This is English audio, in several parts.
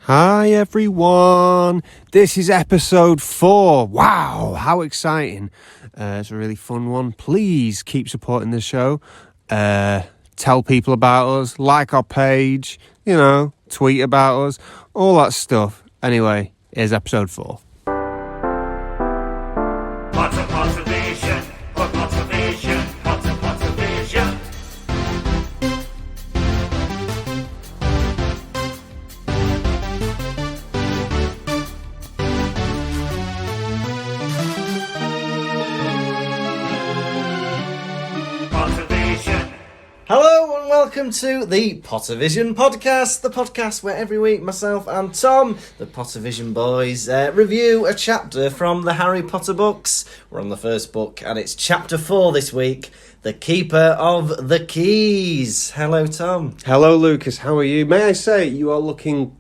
Hi everyone, this is episode 4. Wow, how exciting. It's a really fun one. Please keep supporting the show. Tell people about us, like our page, tweet about us, all that stuff. Anyway, here's episode 4. Pottervision, Pottervision, Pottervision. Pottervision. Hello and welcome to the Pottervision podcast, the podcast where every week myself and Tom, the Pottervision boys, review a chapter from the Harry Potter books. We're on the first book and it's chapter 4 this week, The Keeper of the Keys. Hello, Tom. Hello Lucas, how are you? May I say you are looking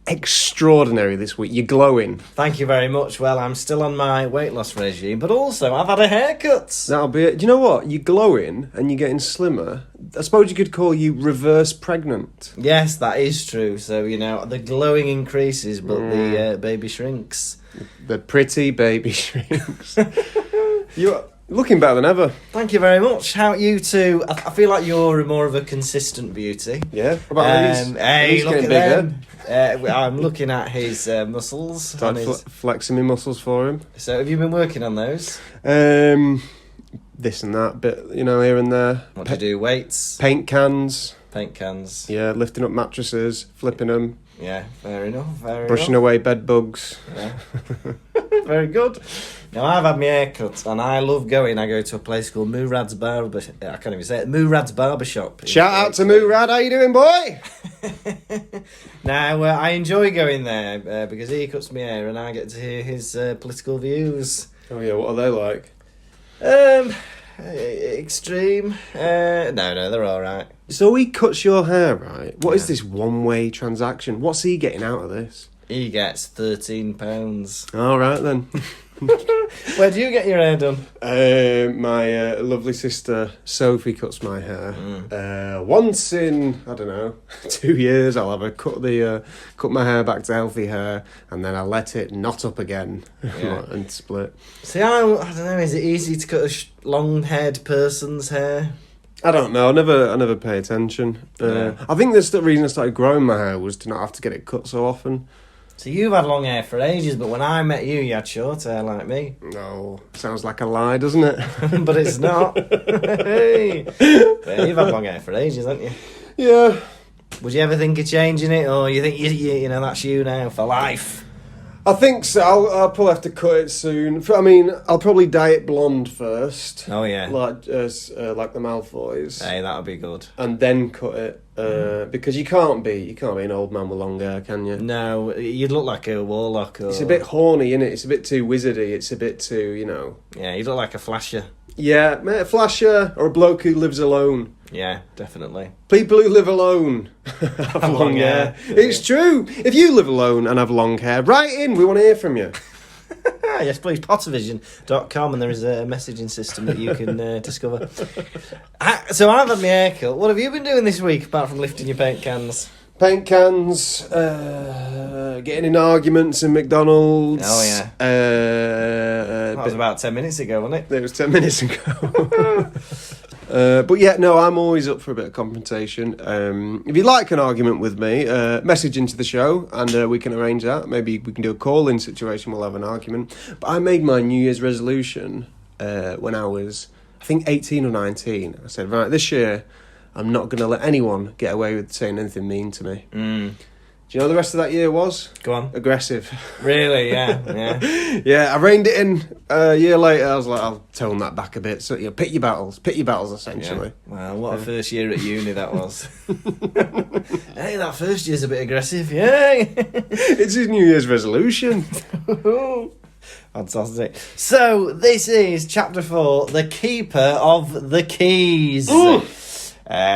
extraordinary this week. You're glowing. Thank you very much. Well, I'm still on my weight loss regime, but also I've had a haircut. That'll be it. Do you know what? You're glowing and you're getting slimmer. I suppose you could call you reverse pregnant. Yes, that is true. So, the glowing increases, but the baby shrinks. The pretty baby shrinks. You're looking better than ever. Thank you very much. How are you two? I feel like you're more of a consistent beauty. Yeah. What about these? Hey, He's look getting at bigger. them. I'm looking at his muscles. Start on his... flexing my muscles for him. So have you been working on those? This and that bit, here and there. What do you do? Weights? Paint cans. Paint cans? Yeah, lifting up mattresses, flipping them. Yeah, fair enough. Brushing away bed bugs. Yeah. Very good. Now, I've had my hair cut and I love going. I go to a place called Murad's Barber... I can't even say it. Murad's Barbershop. Shout out to Murad. How you doing, boy? Now, I enjoy going there because he cuts my hair and I get to hear his political views. Oh, yeah, what are they like? Extreme. No, they're all right. So he cuts your hair, right? What is Yeah. this one-way transaction? What's he getting out of this? He gets £13. All right, then. Where do you get your hair done? My lovely sister Sophie cuts my hair. Once in, 2 years, I'll have her cut my hair back to healthy hair, and then I'll let it knot up again and split. See, I don't know. Is it easy to cut a long-haired person's hair? I don't know. I never pay attention. Yeah. I think that's the reason I started growing my hair was to not have to get it cut so often. So you've had long hair for ages, but when I met you had short hair like me. No, sounds like a lie, doesn't it? But it's not. Hey. Yeah, you've had long hair for ages, haven't you? Yeah. Would you ever think of changing it, or you think you know that's you now for life? I think so. I'll probably have to cut it soon. I'll probably dye it blonde first. Oh yeah, Like the Malfoys. hey, that would be good. And then cut it. Because you can't be an old man with long hair, can you? No, you'd look like a warlock. Or... It's a bit horny, innit? It's a bit too wizardy. It's a bit too, Yeah, you'd look like a flasher. Yeah, mate, a flasher or a bloke who lives alone. Yeah, definitely. People who live alone have long hair. It's true. If you live alone and have long hair, write in. We want to hear from you. Yes, please. Pottervision.com, and there is a messaging system that you can discover. So I've had my hair cut. What have you been doing this week apart from lifting your paint cans? Paint cans, getting in arguments in McDonald's. Oh, yeah. That was about 10 minutes ago, wasn't it? It was 10 minutes ago. But yeah, no, I'm always up for a bit of confrontation. If you'd like an argument with me, message into the show and we can arrange that. Maybe we can do a call-in situation, we'll have an argument. But I made my New Year's resolution when I was, I think, 18 or 19. I said, right, this year, I'm not going to let anyone get away with saying anything mean to me. Do you know what the rest of that year was? Go on. Aggressive. Really? Yeah. Yeah, I reined it in a year later. I was like, I'll tone that back a bit. So, pick your battles, essentially. Yeah. Well, what a first year at uni that was. Hey, that first year's a bit aggressive. Yeah. It's his New Year's resolution. Fantastic. So, this is Chapter 4, The Keeper of the Keys.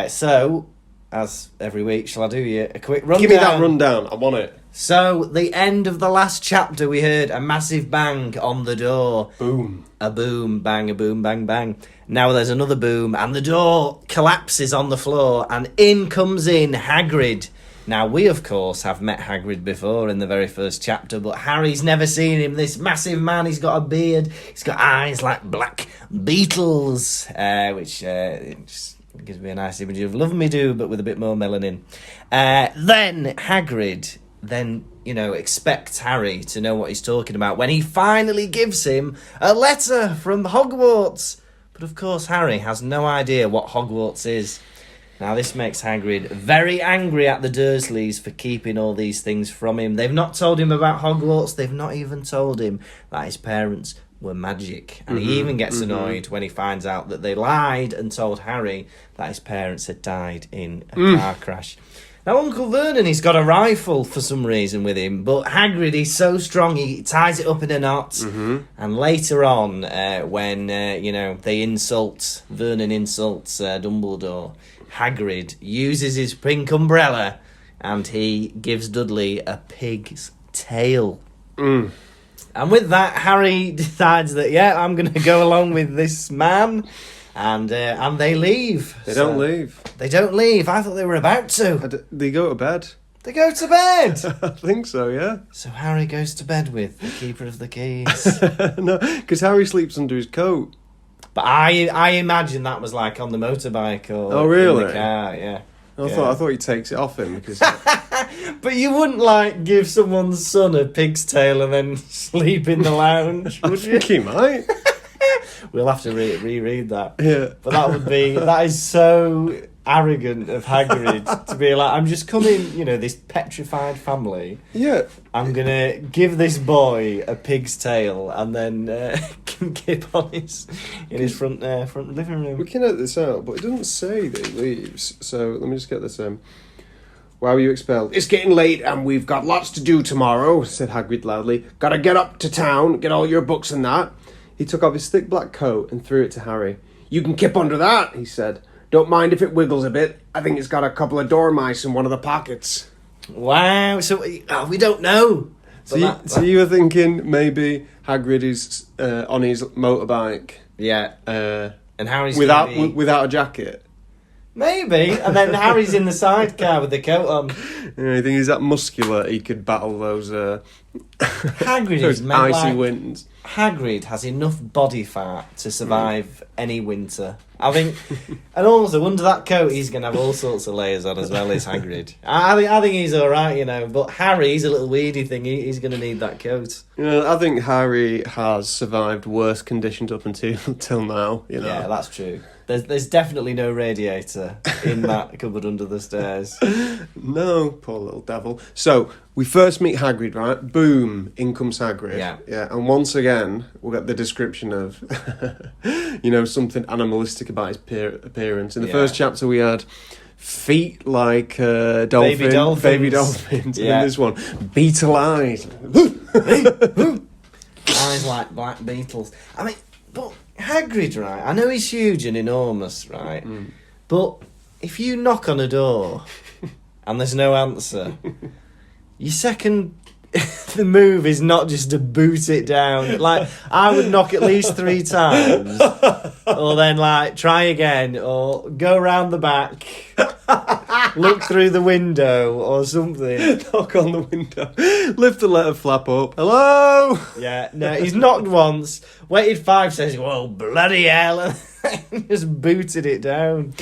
So, as every week, shall I do you a quick rundown? Give me that rundown. I want it. So, the end of the last chapter, we heard a massive bang on the door. Boom. A boom, bang, a boom, bang, bang. Now there's another boom, and the door collapses on the floor, and in comes Hagrid. Now, we, of course, have met Hagrid before in the very first chapter, but Harry's never seen him. This massive man, he's got a beard, he's got eyes like black beetles, which just gives me a nice image of Love Me Do, but with a bit more melanin. Then Hagrid expects Harry to know what he's talking about when he finally gives him a letter from Hogwarts. But, of course, Harry has no idea what Hogwarts is. Now, this makes Hagrid very angry at the Dursleys for keeping all these things from him. They've not told him about Hogwarts. They've not even told him that his parents were magic. And he even gets annoyed when he finds out that they lied and told Harry that his parents had died in a car crash. Now, Uncle Vernon, he's got a rifle for some reason with him, but Hagrid, he's so strong, he ties it up in a knot. And later on, when, Vernon insults Dumbledore, Hagrid uses his pink umbrella and he gives Dudley a pig's tail. And with that, Harry decides that, I'm going to go along with this man. And they leave. They don't leave. They don't leave. I thought they were about to. They go to bed. They go to bed. I think so, yeah. So Harry goes to bed with the keeper of the keys. No, because Harry sleeps under his coat. But I imagine that was like on the motorbike or really? in the car, yeah. I thought he takes it off him because. But you wouldn't give someone's son a pig's tail and then sleep in the lounge, would you? I think he might. We'll have to reread that. Yeah. But that is so arrogant of Hagrid to be like, I'm just coming, this petrified family. Yeah. I'm going to give this boy a pig's tail and then keep on in his front living room. We can edit this out, but it doesn't say that he leaves. So let me just get this. Why were you expelled? It's getting late and we've got lots to do tomorrow, said Hagrid loudly. Gotta get up to town, get all your books and that. He took off his thick black coat and threw it to Harry. You can kip under that, he said. Don't mind if it wiggles a bit. I think it's got a couple of dormice in one of the pockets. Wow, so we don't know. So you were thinking maybe Hagrid is on his motorbike. Yeah. And Harry's without a jacket. Maybe. And then Harry's in the sidecar with the coat on. Yeah, you think he's that muscular he could battle those Hagrid those is icy winds. Hagrid has enough body fat to survive any winter. I think, and also under that coat he's going to have all sorts of layers on as well as Hagrid. I think he's all right, But Harry, he's a little weedy thing. He's going to need that coat. Yeah, I think Harry has survived worse conditions up until now. Yeah, that's true. There's definitely no radiator in that cupboard under the stairs. No, poor little devil. So we first meet Hagrid, right? Boom, in comes Hagrid. Yeah. And once again, we'll get the description of, something animalistic about his appearance. In the first chapter, we had feet like baby dolphins. And in this one, beetle eyes. Eyes like black beetles. I mean, but Hagrid, right? I know he's huge and enormous, right? But if you knock on a door and there's no answer, your second the move is not just to boot it down. Like, I would knock at least 3 times, or then try again, or go round the back, look through the window or something. Knock on the window, lift the letter flap up. Hello. Yeah, no, he's knocked once, waited 5 seconds. Well, bloody hell, and just booted it down.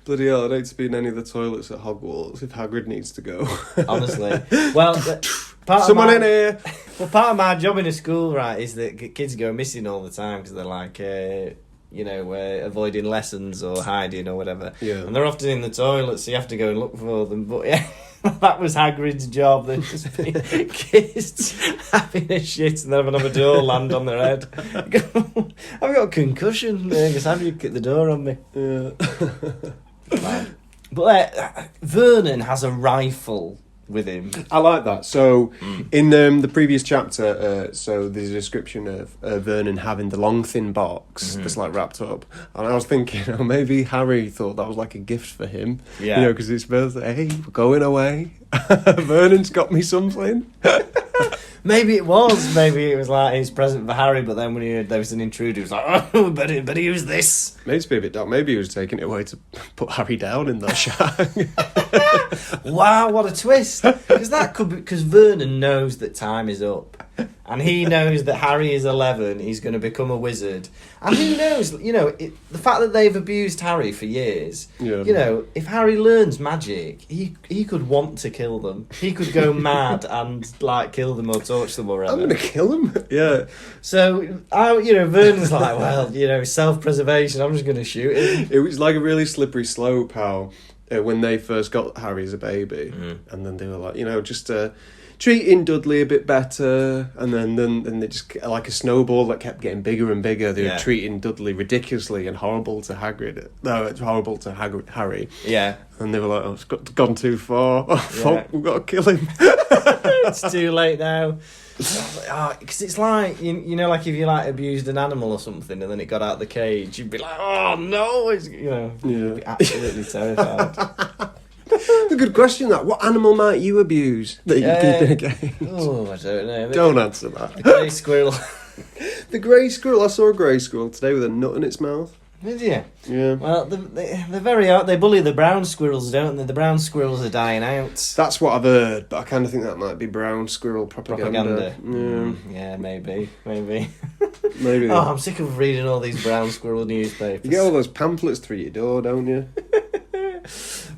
Bloody hell, I'd hate to be in any of the toilets at Hogwarts if Hagrid needs to go. Honestly. Well, someone in here. Well, part of my job in a school, right, is that kids go missing all the time because they're avoiding lessons or hiding or whatever. Yeah. And they're often in the toilet, so you have to go and look for them. But yeah, that was Hagrid's job. There's just been kids having a shit and then having a door land on their head. I've got a concussion because Hagrid kicked the door on me. Yeah. But Vernon has a rifle with him. I like that. So, in the previous chapter, there's a description of Vernon having the long, thin box that's wrapped up. And I was thinking, maybe Harry thought that was like a gift for him. Yeah. Because it's birthday. Hey, we're going away. Vernon's got me something. Maybe it was. Maybe it was like his present for Harry, but then when he heard there was an intruder, he was like, oh, better use this. Maybe it's a bit dark. Maybe he was taking it away to put Harry down in that shack. Wow, what a twist! Because that could be because Vernon knows that time is up, and he knows that Harry is 11. He's going to become a wizard, and who knows? The fact that they've abused Harry for years. Yeah. If Harry learns magic, he could want to kill them. He could go mad and kill them or torture them or whatever. I'm going to kill him. Yeah. So Vernon's like, well, self-preservation. I'm just going to shoot him. It was like a really slippery slope how when they first got Harry as a baby, and then they were like, just treating Dudley a bit better, and then they just like a snowball that kept getting bigger and bigger. They were treating Dudley ridiculously and horrible to Hagrid. No, it's horrible to Harry. Yeah. And they were like, it's gone too far. Oh, fuck, we've got to kill him. It's too late now. Because it's like, like if you abused an animal or something and then it got out of the cage, you'd be like, oh no, you'd be absolutely terrified. A good question, that. What animal might you abuse that you keep in a cage? Oh, I don't know. Don't answer that. The grey squirrel. The grey squirrel. I saw a grey squirrel today with a nut in its mouth. Did you? Yeah. Well, they're very out. They bully the brown squirrels, don't they? The brown squirrels are dying out. That's what I've heard, but I kind of think that might be brown squirrel propaganda. Yeah, maybe. Maybe. Oh, I'm sick of reading all these brown squirrel newspapers. You get all those pamphlets through your door, don't you?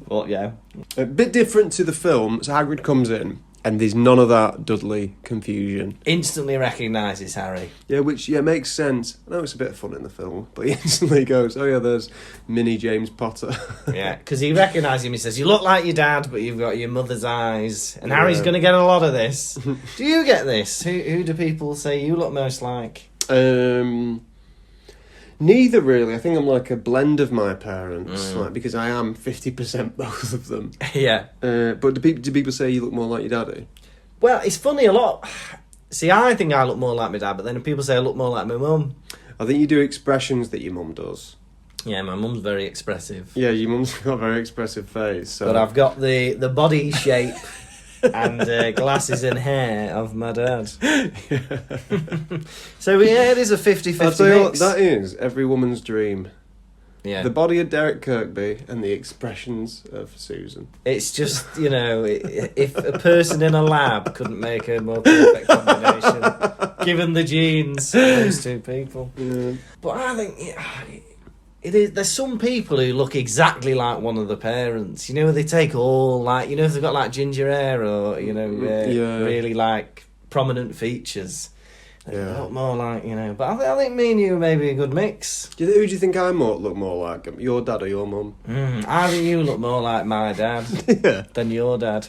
Well, yeah. A bit different to the film. So Hagrid comes in, and there's none of that Dudley confusion. Instantly recognises Harry. Yeah, which makes sense. I know it's a bit of fun in the film, but he instantly goes, "Oh yeah, there's mini James Potter." Yeah, because he recognises him. He says, "You look like your dad, but you've got your mother's eyes." And Harry's going to get a lot of this. Do you get this? Who do people say you look most like? Neither really. I think I'm like a blend of my parents, because I am 50% both of them. Yeah. But do people say you look more like your daddy? Well, it's funny a lot. See, I think I look more like my dad, but then people say I look more like my mum. I think you do expressions that your mum does. Yeah, my mum's very expressive. Yeah, your mum's got a very expressive face. So. But I've got the body shape and glasses and hair of my dad. So yeah, it is a 50-50 I'll tell you what, mix. that is every woman's dream. Yeah. The body of Derek Kirkby and the expressions of Susan. It's just, if a person in a lab couldn't make a more perfect combination, given the genes of those two people. Yeah. But I think it is. There's some people who look exactly like one of the parents. They take all if they've got ginger hair or really prominent features. They look more like But I think me and you may be a good mix. Who do you think I look more like? Your dad or your mum? I think you look more like my dad than your dad.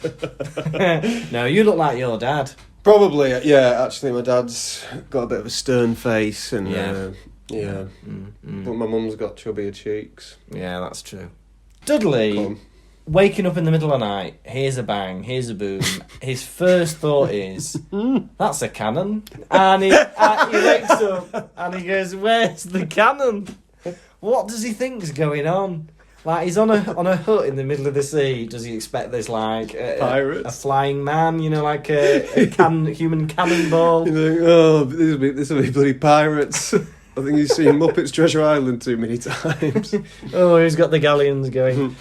No, you look like your dad. Probably, yeah. Actually, my dad's got a bit of a stern face, and but my mum's got chubbier cheeks. Yeah, that's true. Dudley, waking up in the middle of the night, here's a bang, here's a boom. His first thought is, that's a cannon. And he wakes up and he goes, where's the cannon? What does he think's going on? He's on a hut in the middle of the sea. Does he expect there's pirates, a flying man? A human cannonball? This will be bloody pirates. I think he's seen Muppets Treasure Island too many times. Oh, he's got the galleons going.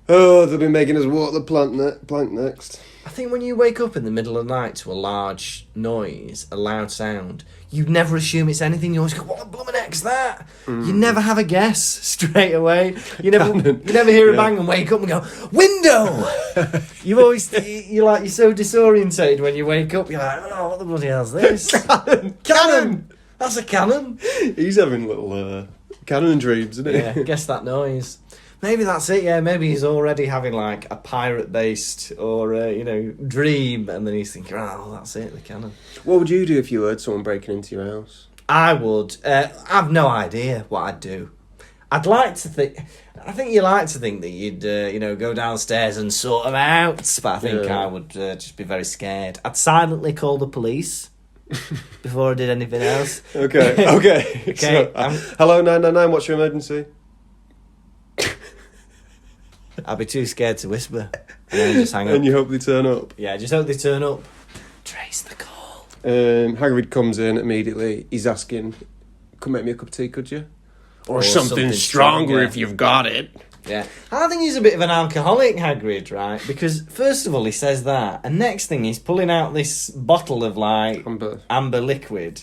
They'll be making us walk the plank next. I think when you wake up in the middle of the night to a large noise, a loud sound, you never assume it's anything. You always go, what the blooming heck's that? You never have a guess straight away. You never hear a bang and wake up and go, window! You're so disorientated when you wake up. You're like, oh, what the bloody hell's this? Cannon! That's a cannon. He's having little cannon dreams, isn't he? Yeah, guess that noise. Maybe that's it, yeah. Maybe he's already having a pirate-based or, dream, and then he's thinking, oh, that's it, the cannon. What would you do if you heard someone breaking into your house? I would. I've no idea what I'd do. I'd like to think... I think you like to think that you'd, go downstairs and sort them out, but I think I would just be very scared. I'd silently call the police before I did anything else. Okay. So, hello, 999, what's your emergency? I'd be too scared to whisper. And then just hang up. And you hope they turn up? Yeah, just hope they turn up. Trace the call. Hagrid comes in immediately. He's asking, come make me a cup of tea, could you? Or something stronger if you've got it. Yeah. I think he's a bit of an alcoholic, Hagrid, right? Because, first of all, he says that, and next thing, he's pulling out this bottle of, like, amber liquid,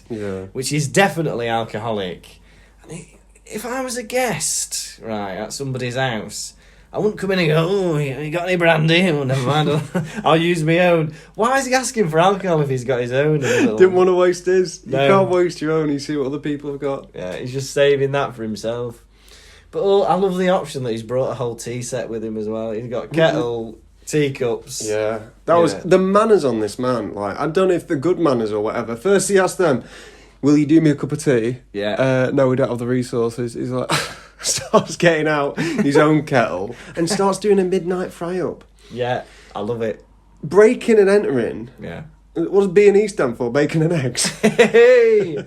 which is definitely alcoholic. And if I was a guest, right, at somebody's house, I wouldn't come in and go, oh, you got any brandy? Oh, never mind, I'll use my own. Why is he asking for alcohol if he's got his own? Didn't want to waste his. No. You can't waste your own, you see what other people have got. Yeah, he's just saving that for himself. But I love the option that he's brought a whole tea set with him as well. He's got kettle, teacups. Yeah. That was the manners on this man. Like, I don't know if they're good manners or whatever. First he asked them, will you do me a cup of tea? Yeah. No, we don't have the resources. He's like... starts getting out his own kettle and starts doing a midnight fry-up. Yeah, I love it. Breaking and entering. Yeah. What does B&E stand for? Bacon and eggs. Hey!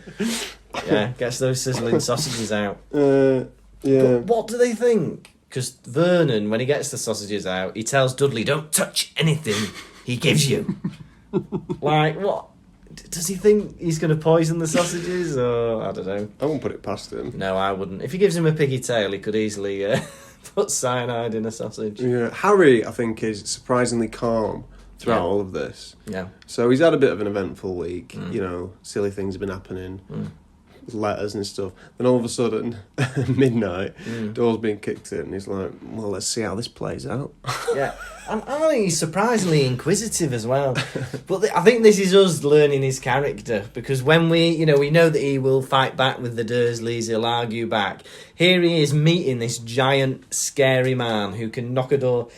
Yeah, gets those sizzling sausages out. Yeah. But what do they think? Because Vernon, when he gets the sausages out, he tells Dudley, don't touch anything he gives you. Like, what? Does he think he's going to poison the sausages, or I don't know? I wouldn't put it past him. No, I wouldn't. If he gives him a piggy tail, he could easily put cyanide in a sausage. Yeah, Harry, I think, is surprisingly calm throughout all of this. Yeah. So he's had a bit of an eventful week. You know, silly things have been happening. Letters and stuff. Then all of a sudden, midnight, door's being kicked in, and he's like, well, let's see how this plays out. Yeah. And I think he's surprisingly inquisitive as well. But I think this is us learning his character, because when we know that he will fight back with the Dursleys, he'll argue back. Here he is meeting this giant, scary man who can knock a door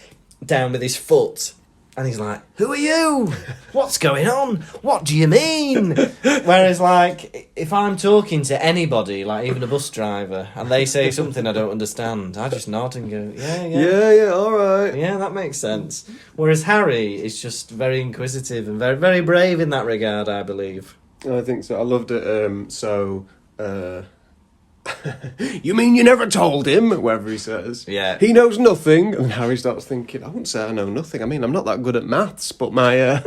down with his foot. And he's like, who are you? What's going on? What do you mean? Whereas, like, if I'm talking to anybody, like even a bus driver, and they say something I don't understand, I just nod and go, Yeah, all right. yeah, that makes sense. Whereas Harry is just very inquisitive and very, very brave in that regard, I believe. I think so. I loved it. You mean you never told him? Whatever he says. Yeah. He knows nothing. And Harry starts thinking, I wouldn't say I know nothing. I mean, I'm not that good at maths, but my...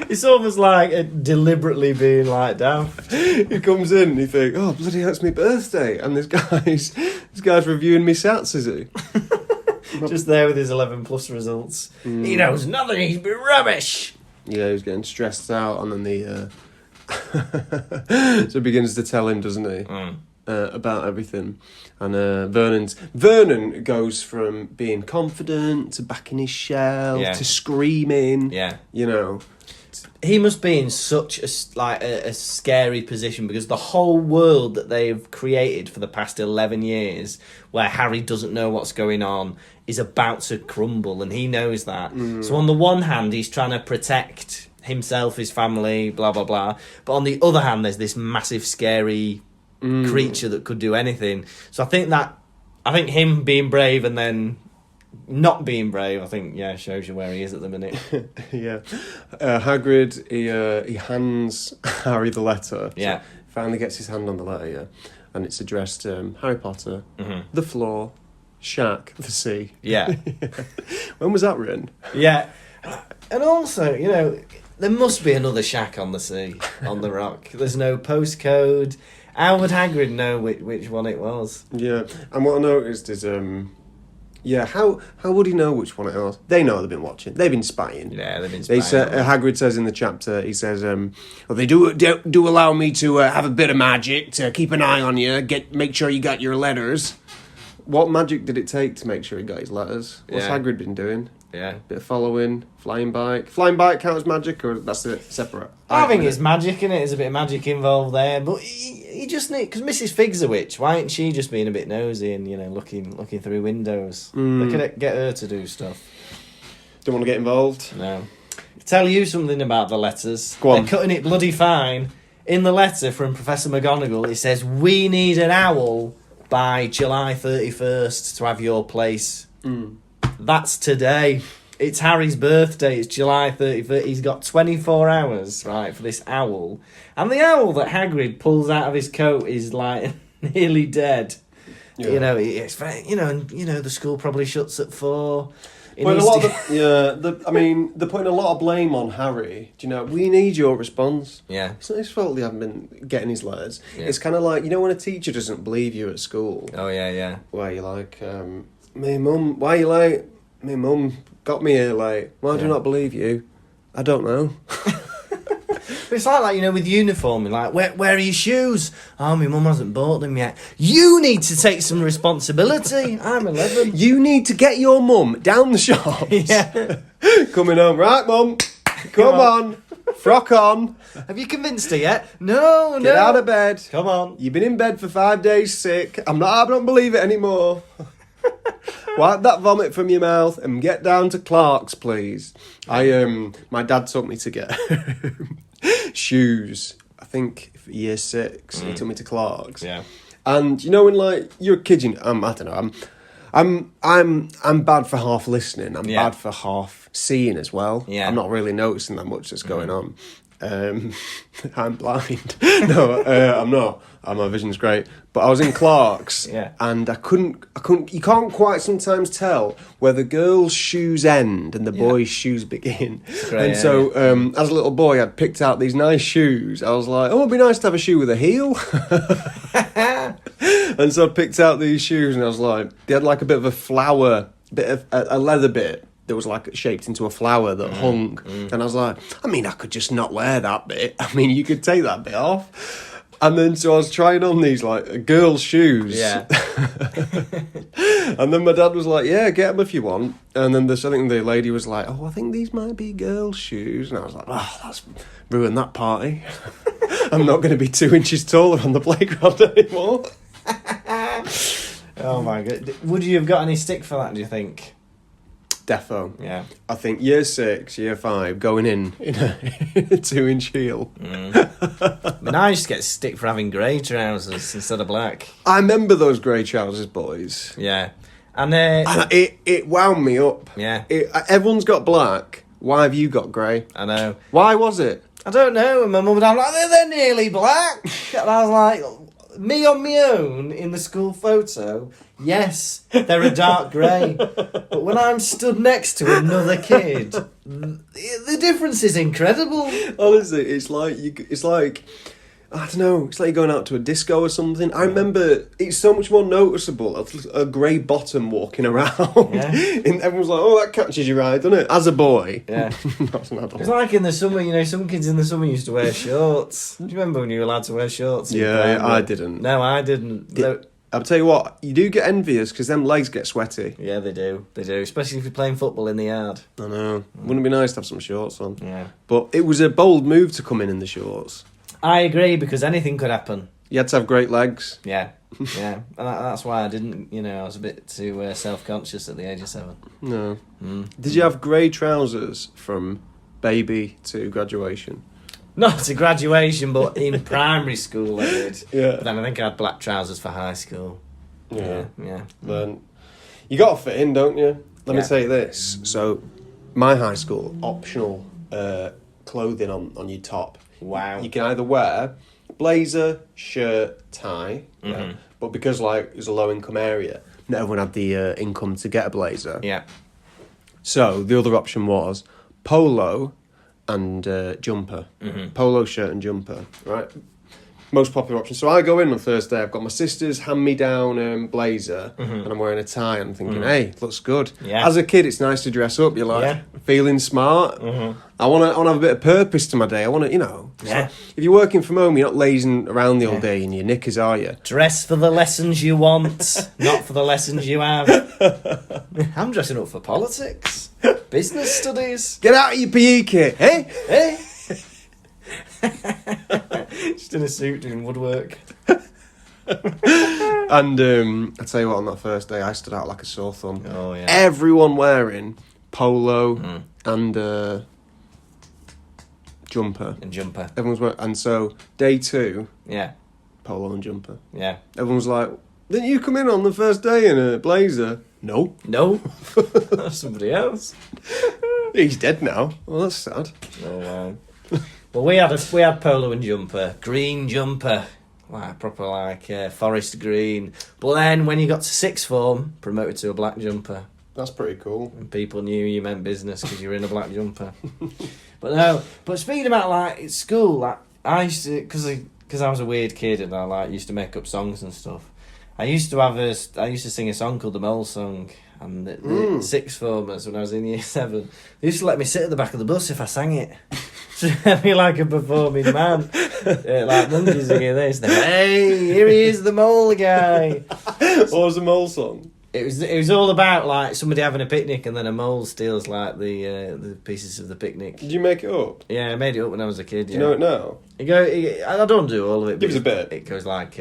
It's almost like deliberately being like daft. He comes in and you think, oh, bloody hell, it's my birthday. And this guy's reviewing me sats, is he? Just there with his 11 plus results. He knows nothing, he's been rubbish. Yeah, he was getting stressed out, and then the... so he begins to tell him, doesn't he, about everything. And Vernon goes from being confident to back in his shell to screaming. Yeah, you know, he must be in such a scary position, because the whole world that they've created for the past 11 years, where Harry doesn't know what's going on, is about to crumble, and he knows that. So on the one hand, he's trying to protect himself, his family, blah blah blah, but on the other hand there's this massive scary creature that could do anything. So I think him being brave and then not being brave, I think shows you where he is at the minute. Yeah. Hagrid, he hands Harry the letter. Yeah. Finally gets his hand on the letter, and it's addressed Harry Potter, the floor, shack, the sea. Yeah. When was that written? Yeah. And also, there must be another shack on the sea, on the rock. There's no postcode. How would Hagrid know which one it was? Yeah, and what I noticed is, how would he know which one it was? They know they've been watching. They've been spying. Yeah, they've been spying. Hagrid says in the chapter, he says, well, they do allow me to have a bit of magic, to keep an eye on you, make sure you got your letters. What magic did it take to make sure he got his letters? What's Hagrid been doing? Yeah. Bit of following, flying bike. Flying bike counts as magic, or that's it, separate? I think it's magic, innit? There's a bit of magic involved there. But he just need... Because Mrs. Fig's a witch. Why ain't she just being a bit nosy and, looking through windows? They could get her to do stuff. Don't want to get involved? No. Tell you something about the letters. Go on. They're cutting it bloody fine. In the letter from Professor McGonagall, it says, we need an owl by July 31st to have your place. That's today. It's Harry's birthday. It's July 31st. He's got 24 hours, right, for this owl. And the owl that Hagrid pulls out of his coat is, like, nearly dead. Yeah. It's very, and the school probably shuts at 4. Putting a lot of I mean, they're putting a lot of blame on Harry. Do you know? We need your response. Yeah. It's not his fault they haven't been getting his letters. Yeah. It's kind of like, you know, when a teacher doesn't believe you at school. Oh, yeah. Where you're like, me mum, why are you late? Me mum got me here late. Why do you not believe you? I don't know. But it's like, you know, with uniform, like, where are your shoes? Oh, my mum hasn't bought them yet. You need to take some responsibility. I'm 11. You need to get your mum down the shops. Yeah. Coming home. Right, mum. Come on. Frock on. Have you convinced her yet? No. Get out of bed. Come on. You've been in bed for 5 days sick. I don't believe it anymore. Wipe that vomit from your mouth and get down to Clark's, please. My dad took me to get shoes, I think for year 6. He took me to Clark's. Yeah. And you know when like you're a kid, I don't know, I'm bad for half listening. I'm bad for half seeing as well. Yeah. I'm not really noticing that much that's going on. I'm blind. No, I'm not. My vision's great. But I was in Clark's, and I couldn't. You can't quite sometimes tell where the girls' shoes end and the boys' shoes begin. Great, and so, as a little boy, I'd picked out these nice shoes. I was like, oh, it'd be nice to have a shoe with a heel. And so I picked out these shoes, and I was like, they had like a bit of a flower, bit of a leather bit that was like shaped into a flower that hung. And I was like, I mean, I could just not wear that bit. I mean, you could take that bit off. And then so I was trying on these like girls' shoes. Yeah. And then my dad was like, yeah, get them if you want. And then I think the lady was like, oh, I think these might be girls' shoes. And I was like, oh, that's ruined that party. I'm not going to be 2 inches taller on the playground anymore. Oh my god. Would you have got any stick for that, do you think? Defo. Yeah. I think year 6, year 5, going in a 2-inch heel. I mean, I used to get stick for having grey trousers instead of black. I remember those grey trousers, boys. Yeah. And it wound me up. Yeah. Everyone's got black. Why have you got grey? I know. Why was it? I don't know. And my mum and dad were like, they're nearly black. And I was like, me on my own in the school photo, yes, they're a dark grey. But when I'm stood next to another kid, the difference is incredible. Honestly, it's like I don't know. It's like you're going out to a disco or something. I remember it's so much more noticeable. A grey bottom walking around, and everyone's like, "Oh, that catches your eye, doesn't it?" As a boy, yeah. Not an adult. It's like in the summer, you know, some kids in the summer used to wear shorts. Do you remember when you were allowed to wear shorts? Yeah, I didn't. No, I didn't. I'll tell you what, you do get envious because them legs get sweaty. Yeah, they do. They do, especially if you're playing football in the yard. I know. Wouldn't it be nice to have some shorts on? Yeah. But it was a bold move to come in the shorts. I agree, because anything could happen. You had to have great legs. Yeah, yeah. And that's why I didn't, you know, I was a bit too self-conscious at the age of 7. No. Did you have grey trousers from baby to graduation? Not to graduation, but in primary school I did. Yeah. But then I think I had black trousers for high school. Yeah. Then you got to fit in, don't you? Let me Yeah. tell you this. So, my high school, optional clothing on your top. Wow. You can either wear blazer, shirt, tie, but because like it was a low income area, not everyone had the income to get a blazer. Yeah. So the other option was polo and jumper. Polo shirt and jumper, right? Most popular option. So I go in on Thursday, I've got my sister's hand-me-down blazer, and I'm wearing a tie, and I'm thinking, hey, looks good. Yeah. As a kid, it's nice to dress up. You're like, feeling smart. I want to have a bit of purpose to my day. I want to, you know. Yeah. So if you're working from home, you're not lazing around the whole day in your knickers, are you? Dress for the lessons you want, not for the lessons you have. I'm dressing up for politics, business studies. Get out of your PE kit, hey? Hey! Just in a suit doing woodwork. And I tell you what, on that first day, I stood out like a sore thumb. Oh, yeah. Everyone wearing polo and jumper. And jumper. Everyone's wearing, and so day 2, Yeah. polo and jumper. Yeah. Everyone was like, didn't you come in on the first day in a blazer? No. No. That's somebody else. He's dead now. Well, that's sad. Oh, wow. Well, we had polo and jumper, green jumper, like proper like forest green. But then when you got to 6th form, promoted to a black jumper. That's pretty cool. And people knew you meant business because you were in a black jumper. But no. But speaking about like at school, like I used to because I was a weird kid and I used to make up songs and stuff. I used to sing a song called the Mole Song, and the sixth formers when I was in year 7, they used to let me sit at the back of the bus if I sang it. Treat me like a performing man, like monkeys singing this. Hey, here he is, the mole guy. What was the Mole Song? It was all about like somebody having a picnic and then a mole steals like the pieces of the picnic. Did you make it up? Yeah, I made it up when I was a kid. Do you know it now? I don't do all of it. Give us a bit. It goes like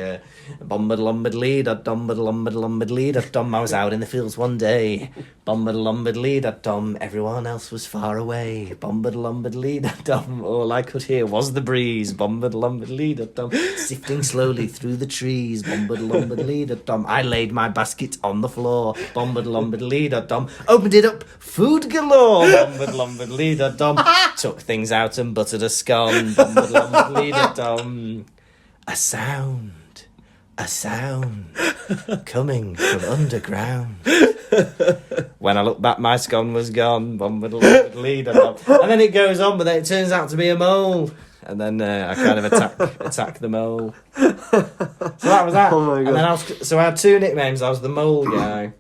bombadlumbadlee-da-dum. I was out in the fields one day. Bombadlumbadlee-da-dum. Everyone else was far away. Bombadlumbadlee-da-dum. All I could hear was the breeze. Bombadlumbadlee-da-dum. Sifting slowly through the trees. Bombadlumbadlee-da-dum. I laid my basket on the floor. Bombadlumbadlee-da-dum. Opened it up. Food galore. Bombadlumbadlee-da-dum. Took things out and buttered a scone. Bombadlumbadlee-da-dum. A sound coming from underground. When I looked back, my scone was gone. Bombadlumbadlee-da-dum. And then it goes on, but then it turns out to be a mole. And then I kind of attack the mole. So that was that. Oh my God. And then I had 2 nicknames. I was the mole guy,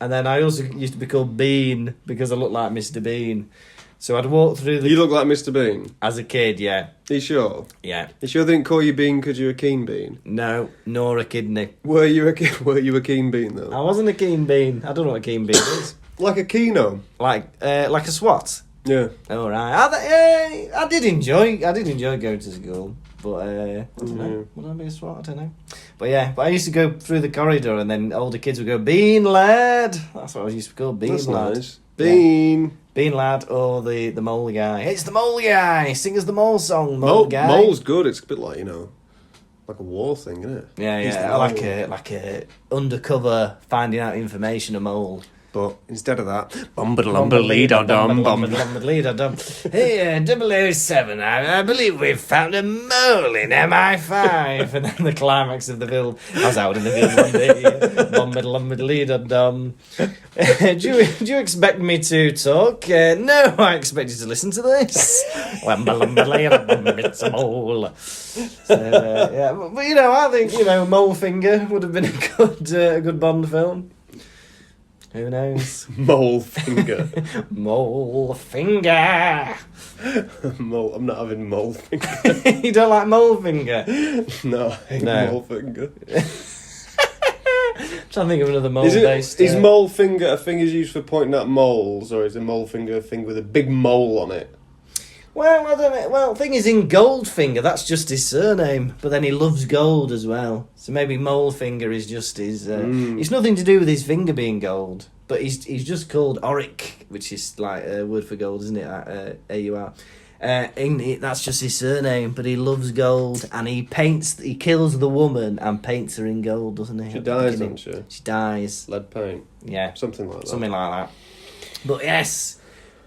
and then I also used to be called Bean because I looked like Mr. Bean. So I'd walk through the... You look like Mr. Bean. As a kid, yeah. Are you sure? Yeah. You sure they didn't call you Bean because you're a keen bean? No, nor a kidney. Were you a keen bean though? I wasn't a keen bean. I don't know what a keen bean is. Like a keno. Like a SWAT. Yeah. All right. I did enjoy going to school, but I don't know. Would I be a SWAT? I don't know. But yeah, I used to go through the corridor, and then older kids would go, "Bean lad." That's what I used to call Bean That's lad. Nice. Bean. Yeah. Bean lad or the mole guy. It's the mole guy. Sing us the mole song, mole guy. Mole's good. It's a bit like like a war thing, isn't it? Yeah. Like a undercover finding out information a mole. But instead of that, Bombadlumbadlee-da-dum. Hey, 007, I believe we've found a mole in MI5. And then the climax of the film, I was out in the field one day, bombadlumbadlee-da-dum. Do you expect me to talk? No, I expect you to listen to this. It's a mole. So, yeah, but I think, Molefinger would have been a good Bond film. Who knows? Molefinger. Molefinger. I'm not having Molefinger. You don't like Molefinger? No, I hate Molefinger. I'm trying to think of another mole-based... Is Molefinger a thing is used for pointing at moles, or is a Molefinger a thing with a big mole on it? Well, I don't know. Well, the thing is, in Goldfinger, that's just his surname, but then he loves gold as well. So maybe Molefinger is just his... It's nothing to do with his finger being gold, but he's just called Auric, which is like a word for gold, isn't it? A-U-R. That's just his surname, but he loves gold, and he kills the woman and paints her in gold, doesn't he? She dies, doesn't she? She dies. Lead paint. Yeah. Something like that. Something like that. But yes,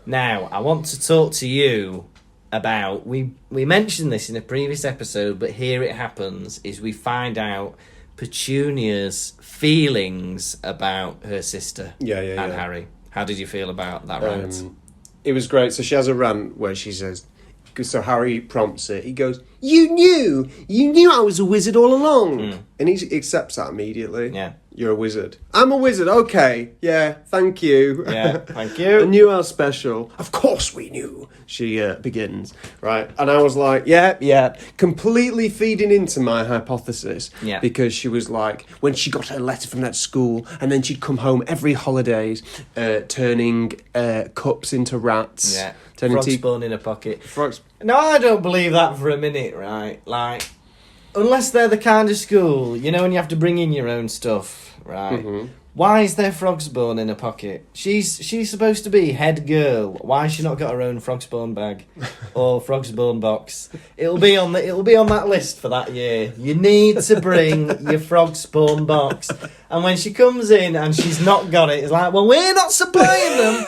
now I want to talk to you about, we mentioned this in a previous episode, but here it happens, is we find out Petunia's feelings about her sister and Harry. How did you feel about that rant? It was great. So she has a rant where she says, so Harry prompts it. He goes, You knew I was a wizard all along. And he accepts that immediately. Yeah. You're a wizard. I'm a wizard. Okay. Yeah. Thank you. Yeah. Thank you. I knew how special. Of course we knew. She begins. Right. And I was like, yeah. Completely feeding into my hypothesis. Yeah. Because she was like, when she got her letter from that school, and then she'd come home every holidays, turning cups into rats. Yeah. Turning Frog spawn in a pocket. Frogs. No, I don't believe that for a minute, right? Like, unless they're the kind of school, when you have to bring in your own stuff, right? Mm-hmm. Why is there frog spawn in a pocket? She's supposed to be head girl. Why has she not got her own frog spawn bag or frog spawn box? It'll be on that list for that year. You need to bring your frog spawn box. And when she comes in and she's not got it, it's like, well, we're not supplying them.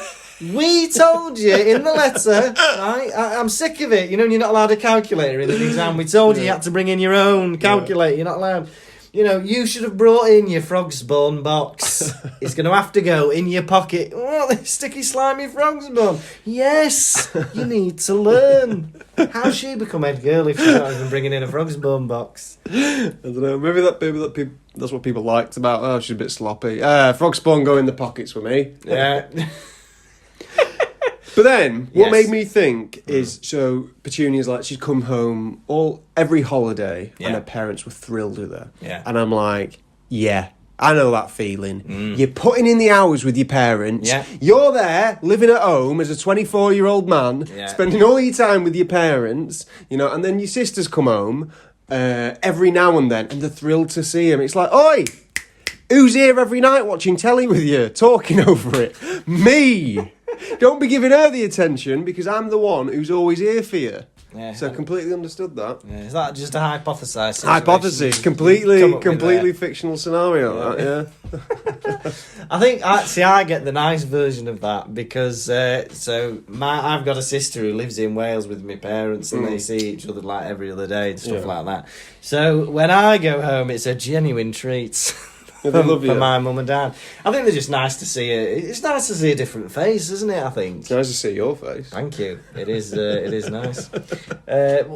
We told you in the letter, right? I'm sick of it. You're not allowed a calculator in the exam. We told you had to bring in your own calculator. You're not allowed. you should have brought in your frog spawn box. It's going to have to go in your pocket. Oh, the sticky, slimy frog spawn. Yes, you need to learn. How's she become head girl if she's not even bringing in a frog spawn box? I don't know. Maybe that's what people liked about. Oh, she's a bit sloppy. Frog spawn go in the pockets for me. Yeah. But then, what Yes. made me think is, so Petunia's like, she'd come home every holiday, Yeah. and her parents were thrilled with her. Yeah. And I'm like, yeah, I know that feeling. You're putting in the hours with your parents. Yeah. You're there, living at home as a 24-year-old man, Yeah. spending all your time with your parents, and then your sisters come home every now and then, and they're thrilled to see him. It's like, oi! Who's here every night watching telly with you, talking over it? Me! Don't be giving her the attention because I'm the one who's always here for you. Yeah. So I completely understood that. Yeah, is that just a hypothesised situation? Hypothesis, you've come completely up with there? fictional scenario. That, yeah. I think I get the nice version of that because I've got a sister who lives in Wales with my parents and they see each other like every other day and stuff like that. So when I go home, it's a genuine treat. Yeah, they love you. For my mum and dad. I think they're just nice to see it's nice to see a different face, isn't it? I think. It's nice to see your face. Thank you. It is. It is nice. But, it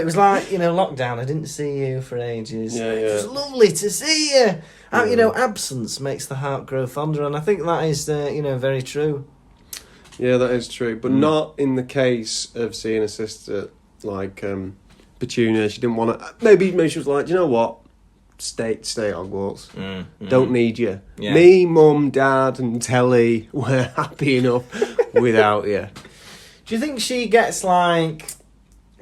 was like lockdown. I didn't see you for ages. Yeah, It was yeah. lovely to see you. Absence makes the heart grow fonder, and I think that is, very true. Yeah, that is true, but not in the case of seeing a sister like Petunia. She didn't want to. Maybe she was like, you know what? Stay at Hogwarts. Don't need you. Yeah. Me, mum, dad, and telly. We're happy enough without you. Do you think she gets like?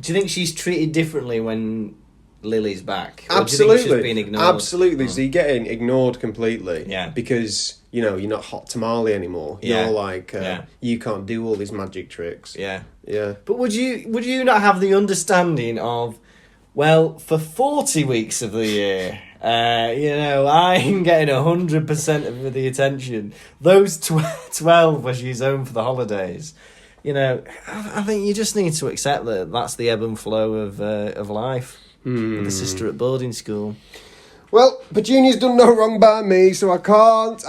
Do you think she's treated differently when Lily's back? Or Absolutely. do you think she's been ignored? Absolutely. So you're getting ignored completely. Yeah. Because you're not hot tamale anymore. Yeah. You're like Yeah. you can't do all these magic tricks. Yeah. Yeah. But would you not have the understanding of, well, for 40 weeks of the year, I'm getting 100% of the attention. Those 12 where she's home for the holidays, I think you just need to accept that that's the ebb and flow of life. With the sister at boarding school. Well, Petunia's done no wrong by me, so I cannot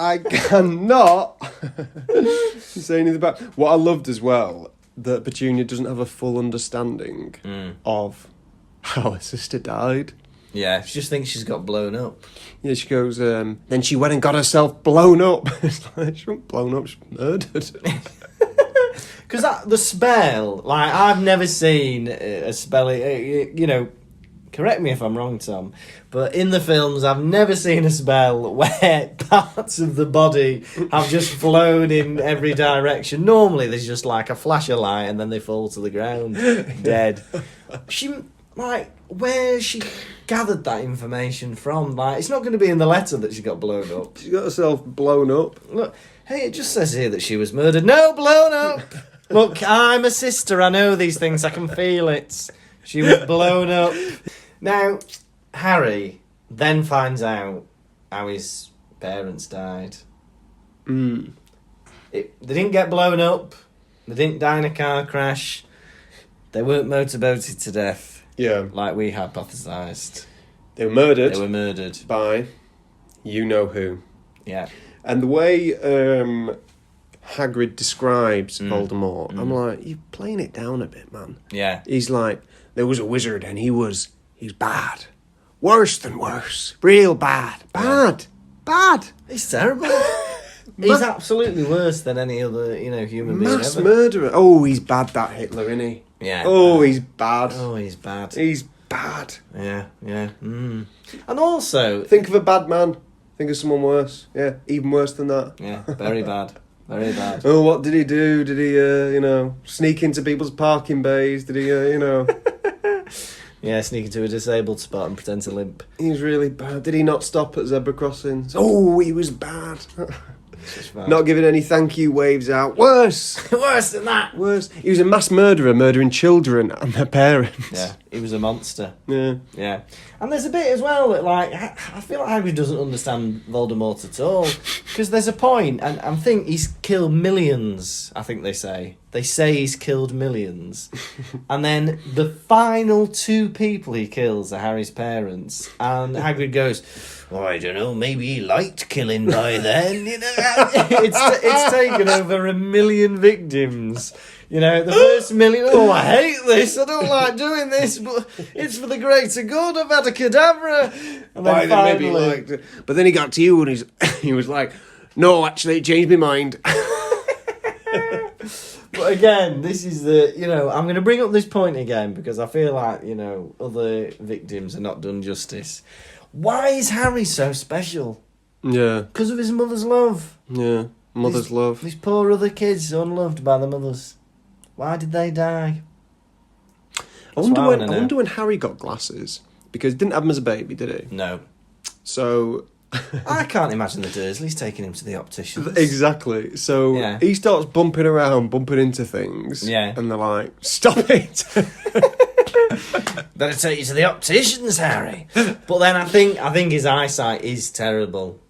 say anything about. What I loved as well, that Petunia doesn't have a full understanding of how her sister died. Yeah, she just thinks she's got blown up. Yeah, she goes, then she went and got herself blown up. It's like, she wasn't blown up, she was murdered. Because the spell, like, I've never seen a spell, correct me if I'm wrong, Tom, but in the films, I've never seen a spell where parts of the body have just flown in every direction. Normally, there's just like a flash of light and then they fall to the ground, dead. Where she gathered that information from, it's not going to be in the letter that she got blown up. She got herself blown up. Look, hey, it just says here that she was murdered. No, blown up! Look, I'm a sister, I know these things, I can feel it. She was blown up. Now, Harry then finds out how his parents died. They didn't get blown up. They didn't die in a car crash. They weren't motorboated to death. Yeah. Like we hypothesised. They were murdered. They were murdered. By you know who. Yeah. And the way Hagrid describes Voldemort, I'm like, you're playing it down a bit, man. Yeah. He's like, there was a wizard and he's bad. Worse than worse. Real bad. Bad. Bad. He's terrible. He's absolutely worse than any other, human being Mass ever. murderer. Oh, he's bad, that Hitler, isn't he? Yeah. Oh, he's bad. Oh, he's bad. He's bad. Yeah. And also... Think of a bad man. Think of someone worse. Yeah, even worse than that. Yeah, very bad. Very bad. Oh, what did he do? Did he, sneak into people's parking bays? Did he, Yeah, sneak into a disabled spot and pretend to limp. He was really bad. Did he not stop at zebra crossings? Oh, he was bad. Bad. Not giving any thank you waves out. Worse. Worse than that. Worse. He was a mass murderer, murdering children and their parents. Yeah. He was a monster. Yeah. Yeah. And there's a bit as well that, like, I feel like Hagrid doesn't understand Voldemort at all. Because there's a point, and I think he's killed millions, I think they say. They say he's killed millions. And then the final 2 people he kills are Harry's parents. And Hagrid goes, oh, I don't know, maybe he liked killing by then. You know, it's taken over 1 million victims. You know, the first million, oh, I hate this, I don't like doing this, but it's for the greater good, I've had a cadabra. And then finally, maybe he liked it. But then he got to you and he was like, no, actually, it changed my mind. But again, this is I'm going to bring up this point again because I feel like, other victims are not done justice. Why is Harry so special? Yeah. Because of his mother's love. Yeah. Mother's love. These poor other kids unloved by their mothers. Why did they die? I wonder when Harry got glasses. Because he didn't have them as a baby, did he? No. So... I can't imagine the Dursleys taking him to the opticians. Exactly. So he starts bumping into things. Yeah. And they're like, stop it! Better take you to the opticians, Harry. But then I think his eyesight is terrible.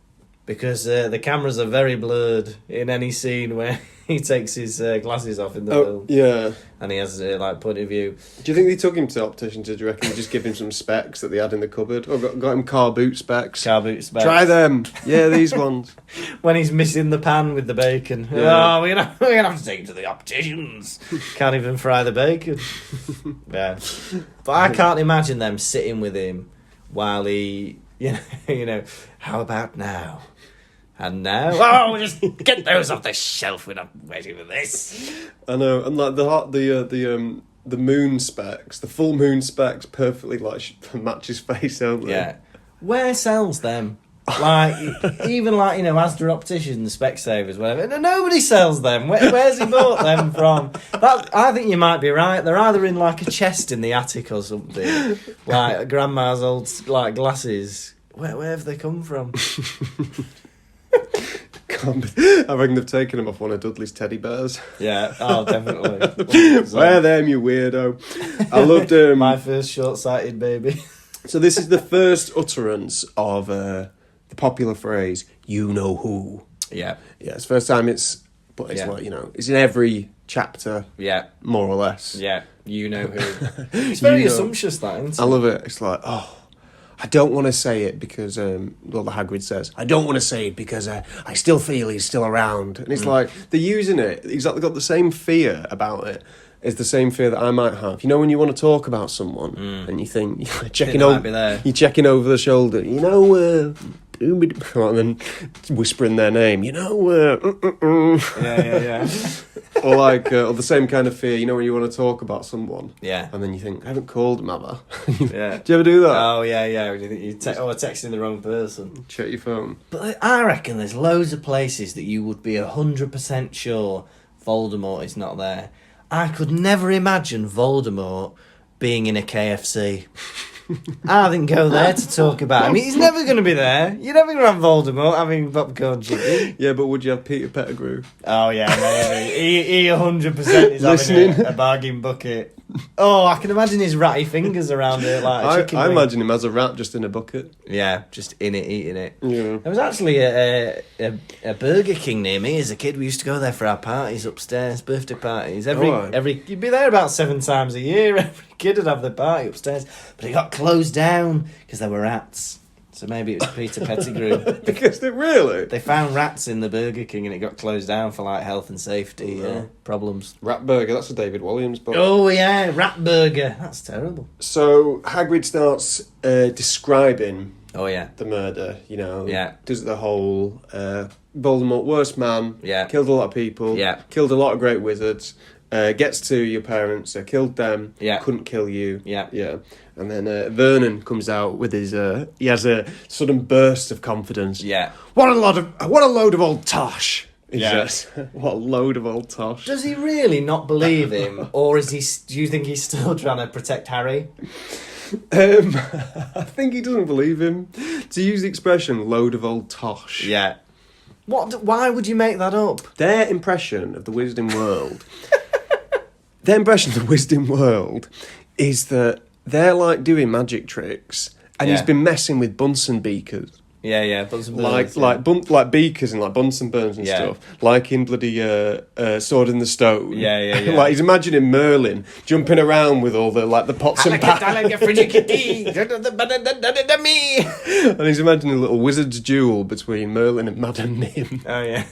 Because the cameras are very blurred in any scene where he takes his glasses off in the film. Yeah. And he has, point of view. Do you think they took him to opticians? Or do you reckon they just give him some specs that they had in the cupboard? Or got him car boot specs? Car boot specs. Try them. Yeah, these ones. When he's missing the pan with the bacon. Yeah. Oh, we're gonna have to take him to the opticians. Can't even fry the bacon. Yeah. But I can't imagine them sitting with him while he, how about now? And now, oh, just get those off the shelf. We're not waiting for this. I know, and like the moon specs, the full moon specs, perfectly match his face, don't they? Yeah. Where sells them? Like even Asda Opticians, Specsavers, whatever. No, nobody sells them. Where's he bought them from? I think you might be right. They're either in like a chest in the attic or something, like grandma's old glasses. Where have they come from? I reckon they've taken him off one of Dudley's teddy bears. Yeah, oh, definitely. Wear them, you weirdo. I loved my first short-sighted baby. So this is the first utterance of the popular phrase, you know who. Yeah. Yeah, it's the first time it's like, it's in every chapter. Yeah. More or less. Yeah, you know who. It's very assumptuous, that, isn't it? I love it. It's like, I don't want to say it because, the Hagrid says, I don't want to say it because I still feel he's still around. And it's like, they're using it. He's got the same fear about it as the same fear that I might have. You know, when you want to talk about someone and you think, you're checking over the shoulder, and then whispering their name, Yeah. Or or the same kind of fear, when you want to talk about someone. Yeah. And then you think, I haven't called him, have I? Yeah. Do you ever do that? Oh, yeah. When you think you're texting the wrong person. Check your phone. But I reckon there's loads of places that you would be 100% sure Voldemort is not there. I could never imagine Voldemort being in a KFC. I didn't go there to talk about him. He's never going to be there. You're never going to have Voldemort having popcorn chicken. Yeah, but would you have Peter Pettigrew? Oh, yeah, maybe. He 100% is having a bargain bucket. Oh, I can imagine his ratty fingers around it like a chicken I wing. imagine him as a rat just in a bucket. Yeah, just in it, eating it. Yeah. There was actually a Burger King near me as a kid. We used to go there for our parties upstairs, birthday parties. You'd be there about 7 times a year. Every kid would have their party upstairs. But it got closed down because there were rats. So maybe it was Peter Pettigrew. Because they found rats in the Burger King and it got closed down for health and safety problems. Rat Burger, that's a David Williams book. Oh yeah, Rat Burger. That's terrible. So Hagrid starts describing the murder, Yeah. Does the whole Voldemort, worst man, Yeah. killed a lot of people, Yeah. killed a lot of great wizards, gets to your parents, killed them, Yeah. couldn't kill you. Yeah. And then Vernon comes out with his he has a sudden burst of confidence. Yeah. What a load of old tosh. He Yeah. says. What a load of old tosh. Does he really not believe him, or do you think he's still trying to protect Harry? I think he doesn't believe him. To use the expression "load of old tosh." Yeah. Why would you make that up? Their impression of the Wizarding world. Their impression of the Wizarding world is that they're like doing magic tricks, and he's been messing with Bunsen beakers. Yeah, Bunsen burns, like beakers and like Bunsen burns and stuff, like in bloody Sword in the Stone. Yeah. Like he's imagining Merlin jumping around with all the pots and pans, and he's imagining a little wizard's duel between Merlin and Madame Mim. Oh yeah.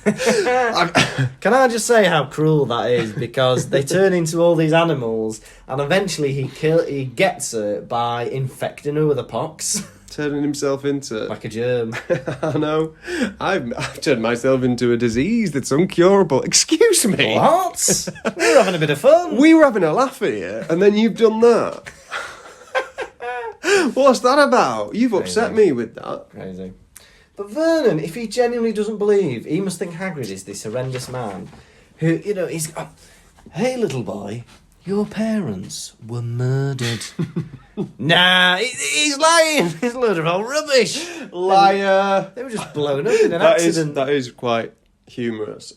Can I just say how cruel that is? Because they turn into all these animals, and eventually he gets her by infecting her with a pox. Turning himself into like a germ. I know. I've turned myself into a disease that's uncurable. Excuse me. What? We were having a bit of fun. We were having a laugh here, and then you've done that. What's that about? You've upset me with that. Crazy. But Vernon, if he genuinely doesn't believe, he must think Hagrid is this horrendous man who, he's... hey, little boy, your parents were murdered. Nah, he's lying. He's a load of old rubbish. Liar. They were just blown up in an accident. That is quite humorous.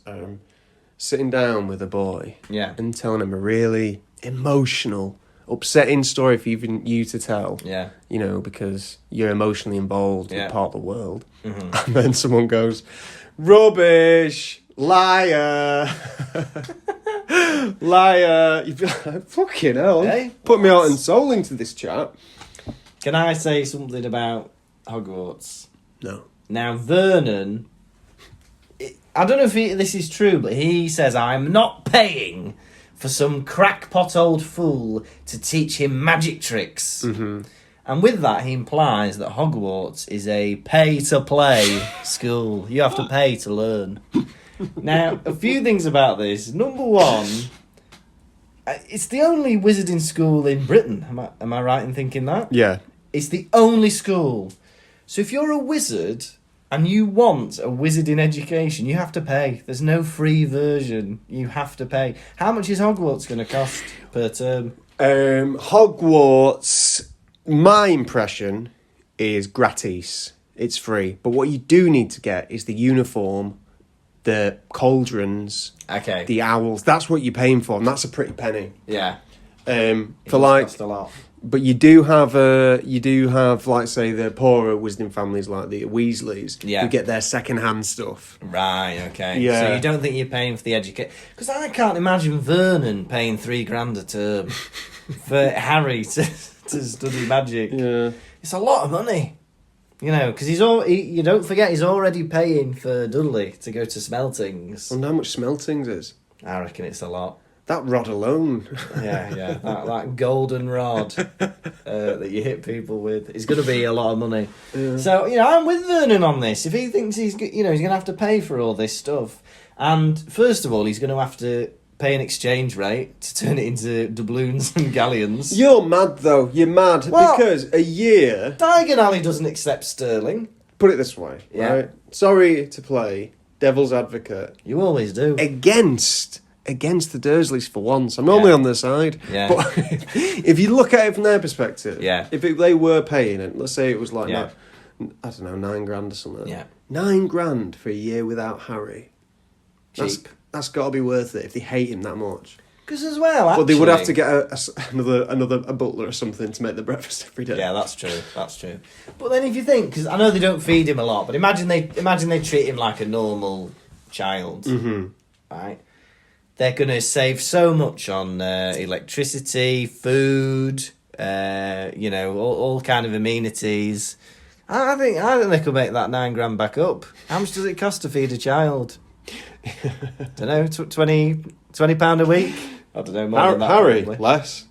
Sitting down with a boy and telling him a really emotional, upsetting story for even you to tell. Yeah. Because you're emotionally involved in part of the world. Mm-hmm. And then someone goes, rubbish, liar. Liar. You'd be like, fucking hell. Hey, put me heart and soul into this chat. Can I say something about Hogwarts? No. Now, Vernon, I don't know if this is true, but he says, I'm not paying for some crackpot old fool to teach him magic tricks. Mm-hmm. And with that, he implies that Hogwarts is a pay-to-play school. You have to pay to learn. Now, a few things about this. Number one, it's the only wizarding school in Britain. Am I right in thinking that? Yeah. It's the only school. So if you're a wizard and you want a wizarding education, you have to pay. There's no free version. You have to pay. How much is Hogwarts going to cost per term? Hogwarts, my impression, is gratis. It's free. But what you do need to get is the uniform, the cauldrons, the owls. That's what you're paying for, and that's a pretty penny. Yeah. For like, cost a lot. but you do have like say the poorer Wisdom families like the Weasleys who get their second-hand stuff. Right. Okay. Yeah. So you don't think you're paying for the education? Because I can't imagine Vernon paying $3,000 a term for Harry to study magic. Yeah. It's a lot of money. Because you don't forget he's already paying for Dudley to go to Smeltings. I wonder how much Smeltings is. I reckon it's a lot. That rod alone. Yeah. That golden rod that you hit people with is going to be a lot of money. Yeah. So, I'm with Vernon on this. If he thinks he's going to have to pay for all this stuff, and first of all, he's going to have to pay an exchange rate to turn it into doubloons and galleons. You're mad, though. You're mad. Well, because a year... Diagon Alley doesn't accept sterling. Put it this way, right? Sorry to play devil's advocate. You always do. Against the Dursleys for once. I'm normally on their side. Yeah. But if you look at it from their perspective, if they were paying it, let's say it was like, I don't know, $9,000 or something. Yeah. $9,000 for a year without Harry. Cheap. That's got to be worth it if they hate him that much. Because as well, actually... But they would have to get another butler or something to make the breakfast every day. Yeah, that's true. But then if you think, because I know they don't feed him a lot, but imagine they treat him like a normal child, right? They're going to save so much on electricity, food, all kind of amenities. I think they could make that $9,000 back up. How much does it cost to feed a child? Don't know, £20 a week. I don't know more than that. Harry, probably. less.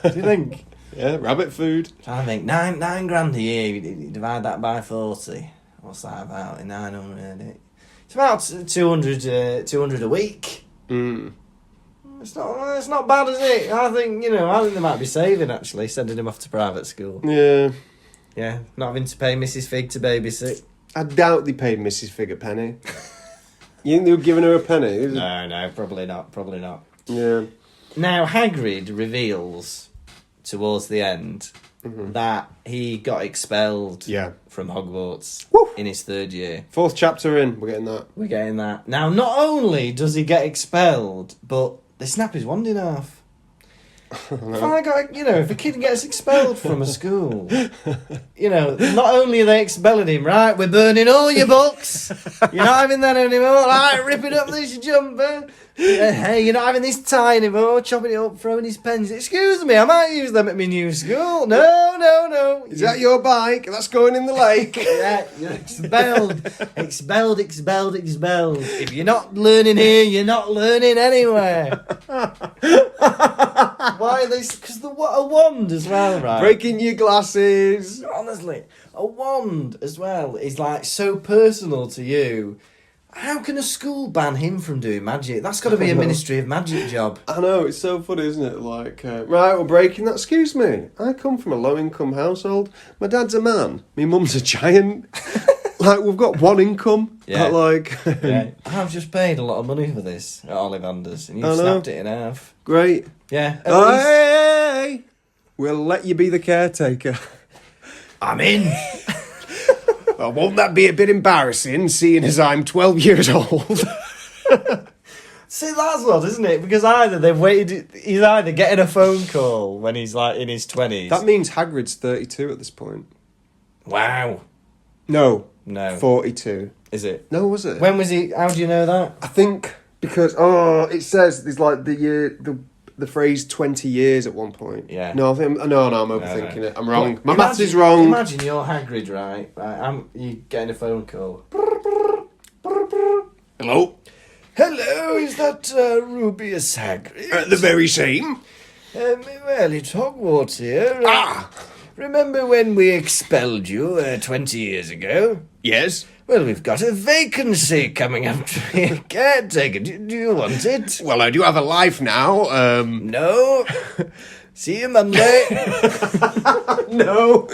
Do you think? Yeah, rabbit food. I think $9,000 a year. You divide that by 40. What's that about? 900. It's about 200 a week. Mm. It's not bad, is it? I think they might be saving actually, sending him off to private school. Yeah, not having to pay Mrs. Fig to babysit. I doubt they paid Mrs. Fig a penny. You think they were giving her a penny? No, probably not. Yeah. Now, Hagrid reveals towards the end that he got expelled from Hogwarts in his third year. 4th chapter in, we're getting that. Now, not only does he get expelled, but they snap his wand in half. If a kid gets expelled from a school, not only are they expelling him, right, we're burning all your books. You're not having that anymore. Right, ripping up this jumper. Hey, you're not having this tie anymore. Chopping it up, throwing his pens. Excuse me, I might use them at my new school. No. Is that your bike? That's going in the lake. Yeah, you're expelled. Expelled. If you're not learning here, you're not learning anywhere. Why this? Because a wand as well, right? Breaking your glasses. Honestly, a wand as well is like so personal to you. How can a school ban him from doing magic? That's got to be a Ministry of Magic job. I know, it's so funny, isn't it? Like, right, we're breaking that. Excuse me, I come from a low-income household. My dad's a man. My mum's a giant. Like, we've got one income. Yeah. Yeah. I've just paid a lot of money for this at Ollivanders, and you've snapped it in half. Great. Yeah. Hey! We'll let you be the caretaker. I'm in. Well, won't that be a bit embarrassing, seeing as I'm 12 years old? See, that's odd, isn't it? Because he's either getting a phone call when he's like in his 20s. That means Hagrid's 32 at this point. Wow. No. 42. 42. Is it? No, was it? When was he? How do you know that? I think because, it says there's like the phrase 20 years at one point. Yeah. No, I'm overthinking it. I'm wrong. My Imagine- maths is wrong. Imagine you're Hagrid, right? You getting a phone call. Hello? Hello, is that Rubius Hagrid? The very same. Well, it's Hogwarts here. Ah! Remember when we expelled you 20 years ago? Yes. Well, we've got a vacancy coming up to be a caretaker. Do you want it? Well, I do have a life now. No. See you Monday. No.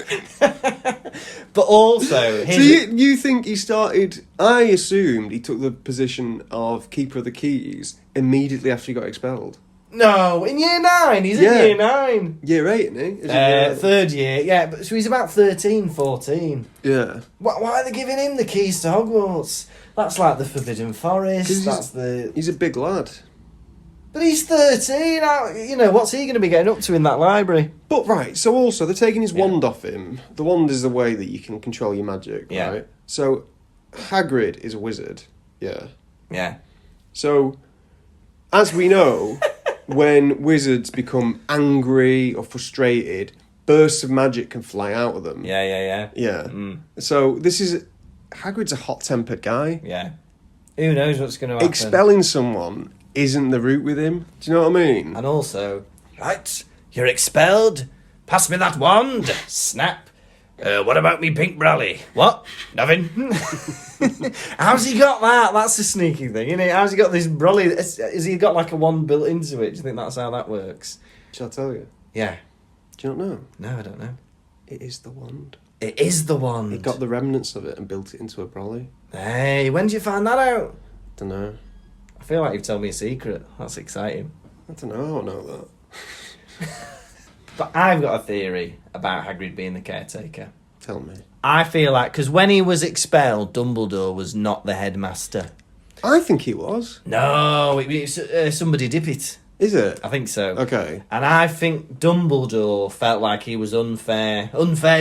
But also... So you think he started... I assumed he took the position of Keeper of the Keys immediately after he got expelled. No, in year 9. He's in year 9. Year 8, isn't he? Is it year 8? Third year, yeah. But so he's about 13, 14. Yeah. Why are they giving him the keys to Hogwarts? That's like the Forbidden Forest. He's a big lad. But he's 13. What's he going to be getting up to in that library? But right, so also they're taking his wand off him. The wand is the way that you can control your magic, Yeah. right? So Hagrid is a wizard. Yeah. Yeah. So, as we know, when wizards become angry or frustrated, bursts of magic can fly out of them. Yeah. Yeah. Mm. So Hagrid's a hot-tempered guy. Yeah. Who knows what's going to happen? Expelling someone isn't the route with him. Do you know what I mean? And also, right, you're expelled. Pass me that wand. Snap. What about me pink brolly? What? Nothing. How's he got that? That's the sneaky thing, isn't it? How's he got this brolly? Has he got like a wand built into it? Do you think that's how that works? Shall I tell you? Yeah. Do you not know? No, I don't know. It is the wand. It is the wand. He got the remnants of it and built it into a brolly. Hey, when did you find that out? Don't know. I feel like you've told me a secret. That's exciting. I don't know. I don't know that. But I've got a theory about Hagrid being the caretaker. Tell me. I feel like, because when he was expelled, Dumbledore was not the headmaster. I think he was. No, it's somebody dip it. Is it? I think so. Okay. And I think Dumbledore felt like he was unfair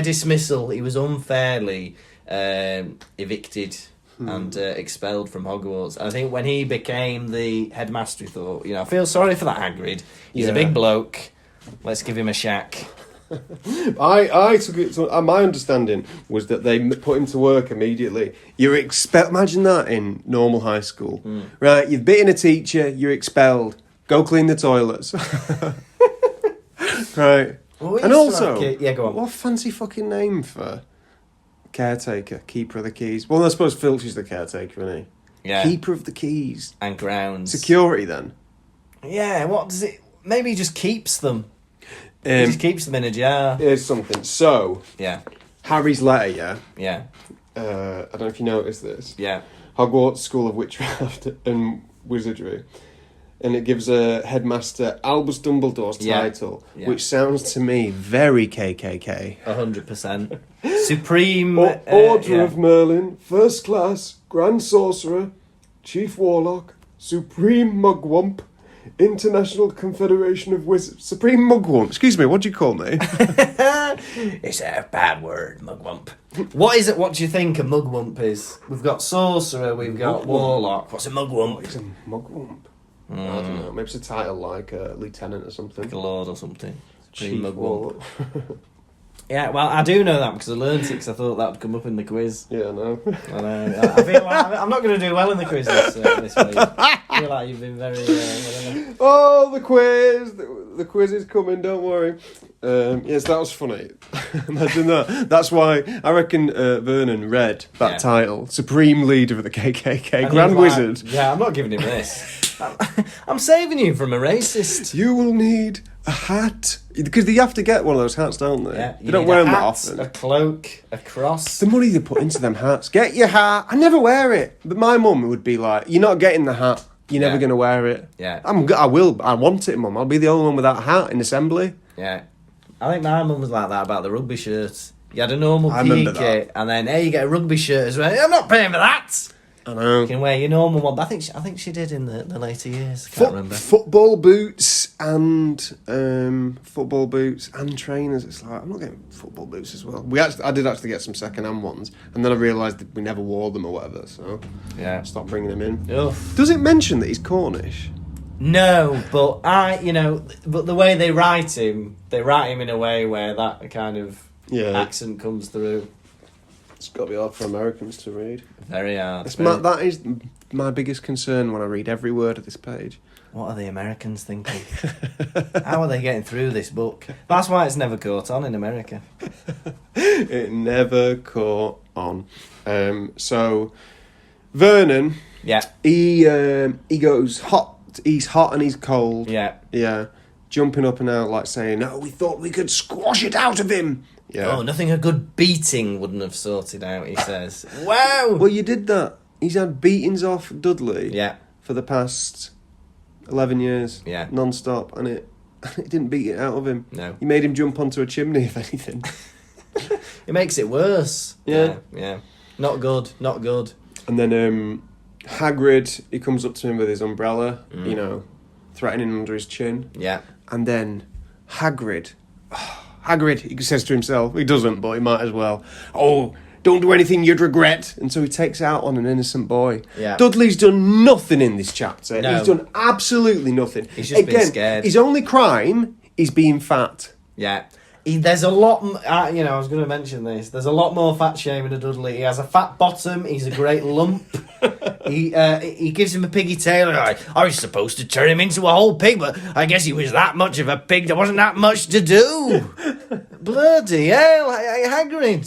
dismissal. He was unfairly evicted and expelled from Hogwarts. I think when he became the headmaster, he thought, I feel sorry for that Hagrid. He's a big bloke. Let's give him a shack. I took it. My understanding was that they put him to work immediately. Imagine that in normal high school, right? You've bitten a teacher. You're expelled. Go clean the toilets. Right. Well, And also, go on. what a fancy fucking name for caretaker, keeper of the keys. Well, I suppose Filch is the caretaker, isn't he? Yeah. Keeper of the keys. And grounds. Security, then. Yeah, what does it... Maybe he just keeps them. He just keeps them in a jar. Here's something. So, Yeah. Harry's letter, yeah? Yeah. I don't know if you noticed this. Yeah. Hogwarts School of Witchcraft and Wizardry. And it gives a headmaster Albus Dumbledore's title, which sounds to me very KKK. 100%. Supreme... Order of Merlin, First Class, Grand Sorcerer, Chief Warlock, Supreme Mugwump, International Confederation of Wizards. Supreme Mugwump. Excuse me, what do you call me? It's a bad word, mugwump. What is it? What do you think a mugwump is? We've got sorcerer, we've got warlock. What's a mugwump? It's a Mugwump. I don't know. Maybe it's a title like a lieutenant or something. Like a lord or something. Chief Mugwump. Warlock. Yeah, well, I do know that because I learned it because I thought that would come up in the quiz. Yeah, I know. And I feel like I'm not going to do well in the quiz this week. I feel like you've been very... whatever. Oh, the quiz! The quiz is coming, don't worry. Yes, that was funny. Imagine that. That's why I reckon Vernon read that title. Supreme Leader of the KKK. And Grand he was like, Wizard. Yeah, I'm not giving him this. I'm saving you from a racist. You will need a hat. Because you have to get one of those hats, don't they? Yeah, you don't wear them that hat, often. a cloak, a cross. The money they put into them hats. Get your hat. I never wear it. But my mum would be like, you're not getting the hat. You're never going to wear it. Yeah. I want it, mum. I'll be the only one with that hat in assembly. Yeah. I think my mum was like that about the rugby shirts. You had a normal I PE remember kit, and then, hey, you get a rugby shirt as well. I'm not paying for that. I know. You can wear your normal one. But I think she did in the later years. I can't remember. Football boots and trainers. It's like, I'm not getting football boots as well. I did actually get some second-hand ones, and then I realised that we never wore them or whatever, so Yeah. I stopped bringing them in. Oof. Does it mention that he's Cornish? No, but but the way they write him in a way where that kind of accent comes through. It's got to be hard for Americans to read. Very hard. That is my biggest concern when I read every word of this page. What are the Americans thinking? How are they getting through this book? That's why it's never caught on in America. It never caught on. So, Vernon, he goes hot. He's hot and he's cold. Yeah. Jumping up and out like saying, "No, we thought we could squash it out of him." Yeah. Oh, nothing a good beating wouldn't have sorted out, he says. Wow! Well, you did that. He's had beatings off Dudley for the past 11 years. Yeah. Non-stop. And it didn't beat it out of him. No. You made him jump onto a chimney, if anything. It makes it worse. Yeah. Not good. And then Hagrid, he comes up to him with his umbrella, threatening under his chin. Yeah. And then Hagrid, he says to himself, he doesn't, but he might as well, "Oh, don't do anything you'd regret." And so he takes out on an innocent boy. Yeah. Dudley's done nothing in this chapter. No. He's done absolutely nothing. He's just been scared. His only crime is being fat. Yeah. There's a lot, I was going to mention this. There's a lot more fat shaming of Dudley. He has a fat bottom. He's a great lump. He gives him a piggy tail. I was supposed to turn him into a whole pig, but I guess he was that much of a pig. There wasn't that much to do. Bloody hell, Hagrid.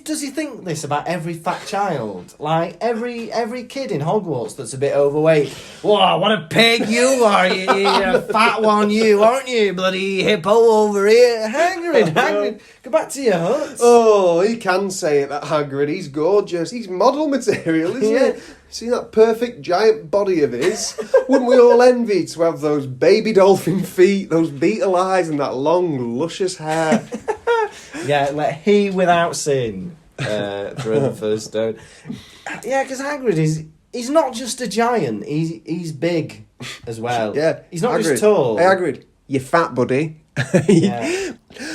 Does he think this about every fat child? Like every kid in Hogwarts that's a bit overweight. Whoa, what a pig you are! You're a fat one, you aren't you? Bloody hippo over here, Hagrid. Go back to your hut. Oh, he can say it, that Hagrid. He's gorgeous. He's model material, isn't he? See that perfect giant body of his? Wouldn't we all envy to have those baby dolphin feet, those beetle eyes, and that long, luscious hair? Yeah, let he without sin throw the first stone. Yeah, because Hagrid he's not just a giant. He's big as well. Yeah, he's not Hagrid. just tall. Hey, Hagrid, you fat buddy. Yeah.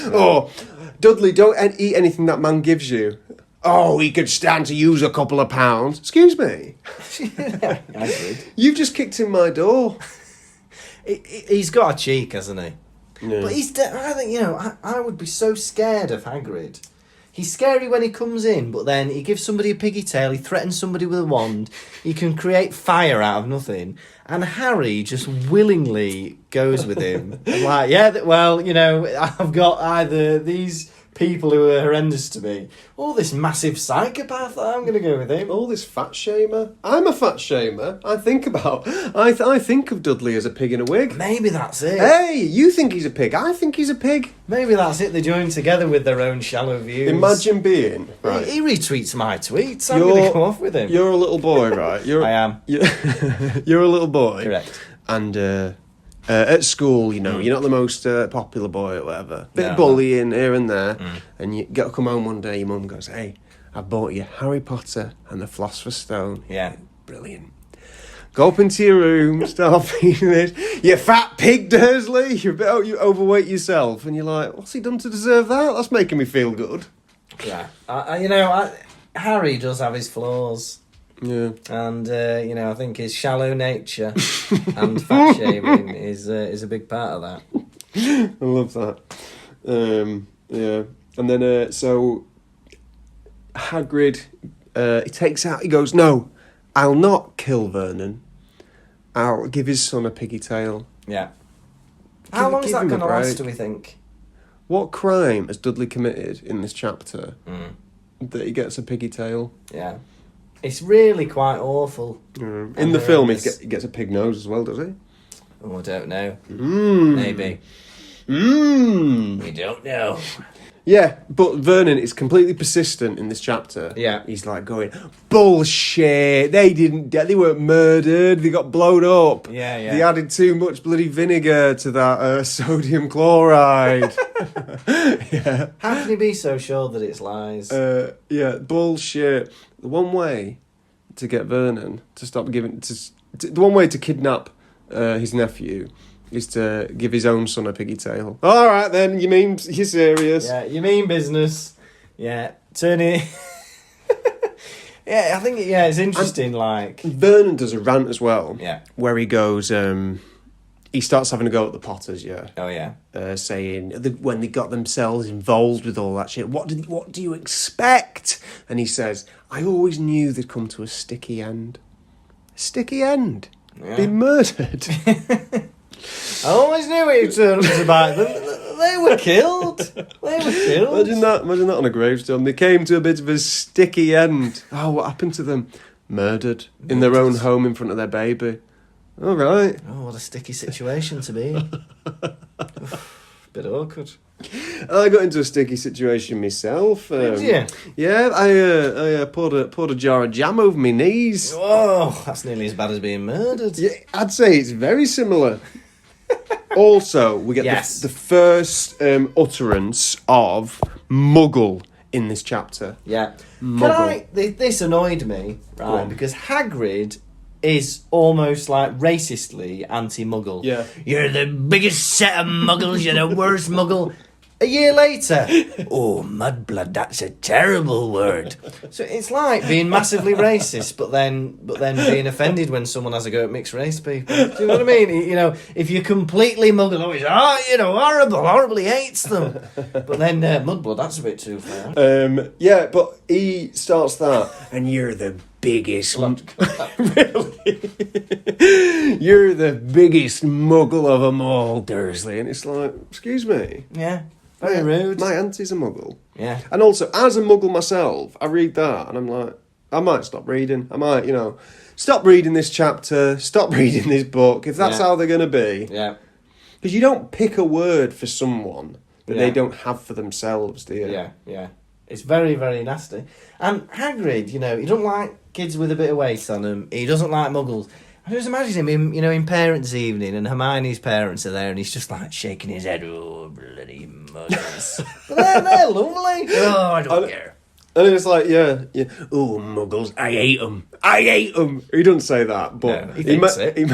Oh, Dudley, don't eat anything that man gives you. Oh, he could stand to use a couple of pounds. Excuse me. Hagrid. You've just kicked in my door. He's got a cheek, hasn't he? Yeah. But I think, I would be so scared of Hagrid. He's scary when he comes in, but then he gives somebody a piggy tail, he threatens somebody with a wand, he can create fire out of nothing, and Harry just willingly goes with him. Like, I've got either these people who are horrendous to me, or this massive psychopath, I'm going to go with him. All this fat shamer. I'm a fat shamer. I think of Dudley as a pig in a wig. Maybe that's it. Hey, you think he's a pig. I think he's a pig. Maybe that's it. They join together with their own shallow views. Imagine being... Right. He retweets my tweets. I'm going to come off with him. You're a little boy, right? I am. You're a little boy. Correct. And... at school, you're not the most popular boy or whatever. Bit of bullying here and there. And you get to come home one day, your mum goes, "Hey, I bought you Harry Potter and the Philosopher's Stone." Yeah. Brilliant. Go up into your room, start feeding this. You fat pig, Dursley. You're a bit you overweight yourself. And you're like, what's he done to deserve that? That's making me feel good. Yeah. Harry does have his flaws. Yeah. And, I think his shallow nature and fat shaming is a big part of that. I love that. Yeah. And then, so Hagrid, he goes, no, I'll not kill Vernon. I'll give his son a piggy tail. Yeah. How long is that him going a to last, break. do we think? What crime has Dudley committed in this chapter that he gets a piggy tail? Yeah. It's really quite awful. In the film, he gets a pig nose as well, does he? Oh, I don't know. Mm. Maybe. We don't know. Yeah, but Vernon is completely persistent in this chapter. Yeah. He's like going, bullshit, they weren't murdered, they got blown up. Yeah. They added too much bloody vinegar to that sodium chloride. Yeah. How can he be so sure that it's lies? Yeah, bullshit. The one way to get Vernon to stop giving... the one way to kidnap his nephew is to give his own son a piggy tail. All right, then, you're serious. Yeah, you mean business. Yeah, turning... Yeah, I think, it's interesting, Vernon does a rant as well. Yeah. Where he goes... he starts having a go at the Potters, yeah. Oh, yeah. Saying, when they got themselves involved with all that shit, what do you expect? And he says, I always knew they'd come to a sticky end. A sticky end? Yeah. Been murdered? I always knew it turned about them. They were killed. Imagine that on a gravestone. They came to a bit of a sticky end. Oh, what happened to them? Murdered. In their own home in front of their baby. All right. Oh, what a sticky situation to be in. Bit awkward. I got into a sticky situation myself. Did you? Yeah, I poured a jar of jam over my knees. Oh, that's nearly as bad as being murdered. Yeah, I'd say it's very similar. Also, we get the first utterance of Muggle in this chapter. Yeah. Muggle. This annoyed me, right? Because Hagrid is almost like racistly anti-Muggle. Yeah. You're the biggest set of Muggles, you're the worst Muggle. A year later, oh, mudblood, that's a terrible word. So it's like being massively racist, but then being offended when someone has a go at mixed race people. Do you know what I mean? If you're completely Muggle, always, horrible, he hates them. But then mudblood, that's a bit too far. Yeah, but he starts that, and you're the biggest... Really? You're the biggest Muggle of them all, Dursley. And it's like, excuse me. Yeah. Very rude. My auntie's a Muggle. Yeah. And also, as a Muggle myself, I read that and I'm like, I might stop reading. I might, stop reading this chapter, stop reading this book, if that's how they're going to be. Yeah. Because you don't pick a word for someone that they don't have for themselves, do you? Yeah. It's very, very nasty. And Hagrid, he doesn't like kids with a bit of weight on them. He doesn't like Muggles. I just imagine him, in parents' evening, and Hermione's parents are there, and he's just like shaking his head. Oh, bloody Muggles! But they're lovely. Oh, I don't care. And it's like, yeah. Oh, Muggles! I hate them. He doesn't say that, but no, he thinks it. He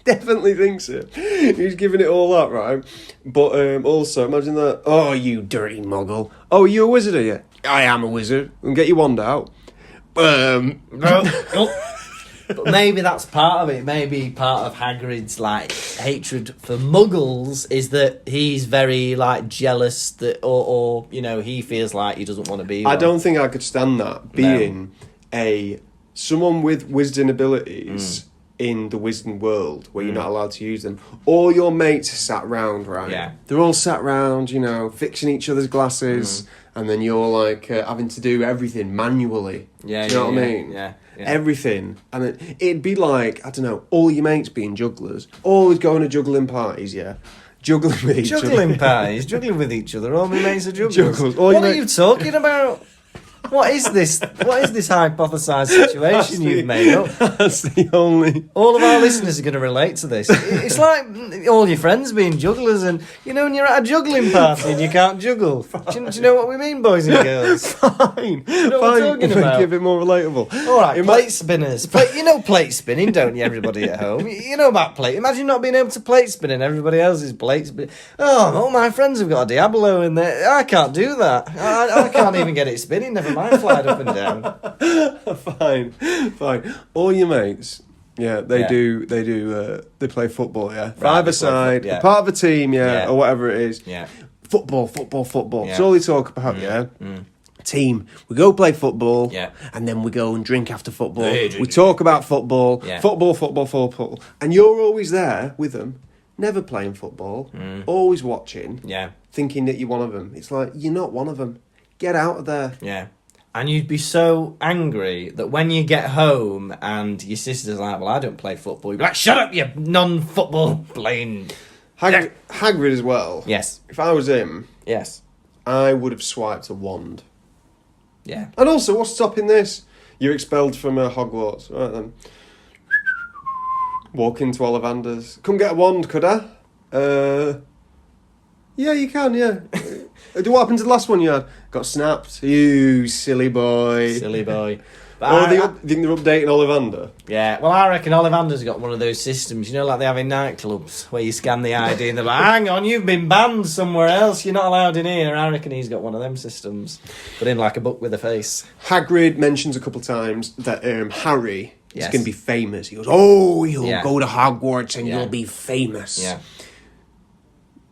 definitely thinks it. He's giving it all up, right? But also, imagine that. Oh, you dirty Muggle! Oh, are you a wizard? Are you? I am a wizard. And get your wand out. But maybe that's part of it. Maybe part of Hagrid's hatred for Muggles is that he's very jealous that, or he feels like he doesn't want to be. I don't think I could stand that being someone with wizarding abilities in the wizarding world where you're not allowed to use them. All your mates are sat round, right? Yeah. They're all sat round, fixing each other's glasses, and then you're having to do everything manually. Yeah. Do you know what I mean? Yeah. Everything. And it'd be like, I don't know, all your mates being jugglers, always going to juggling parties, juggling with each other. Juggling parties, juggling with each other. All my mates are jugglers. Juggles. What are you talking about? What is this? What is this hypothesised situation you've made up? That's the only... All of our listeners are going to relate to this. It's like all your friends being jugglers, and you know when you're at a juggling party and you can't juggle. Do you know what we mean, boys and girls? Fine. You know what we're talking about? Give it more relatable. All right, plate spinners. You know plate spinning, don't you, everybody at home? You know about plate. Imagine not being able to plate spin and everybody else is plate spinning. Oh, all my friends have got a Diablo in there. I can't do that. I can't even get it spinning, never mind flying up and down. Fine. All your mates, they play football, yeah? Five-a-side, yeah. part of a team, or whatever it is. Yeah. Football. Yeah. That's all they talk about, Team. We go play football, Yeah. and then we go and drink after football. Yeah. We talk about football, Yeah. football. And you're always there with them, never playing football, always watching, Yeah. thinking that you're one of them. It's like, you're not one of them. Get out of there. Yeah. And you'd be so angry that when you get home and your sister's like, well, I don't play football, you'd be like, shut up, you non-football playing... Hagrid as well. Yes. If I was him, Yes. I would have swiped a wand. Yeah. And also, what's stopping this? You're expelled from Hogwarts. Right then. Walk into Ollivander's. Come get a wand, could I? Yeah, you can, yeah. What happened to the last one you had? Got snapped. You silly boy. Silly boy. Oh, do you think they're updating Ollivander? Yeah, well, I reckon Ollivander's got one of those systems, you know, like they have in nightclubs, where you scan the ID and they're like, hang on, you've been banned somewhere else, you're not allowed in here. I reckon he's got one of them systems, but in like a book with a face. Hagrid mentions a couple of times that Harry is Yes. going to be famous. He goes, oh, you'll Yeah. go to Hogwarts and Yeah. you'll be famous. Yeah.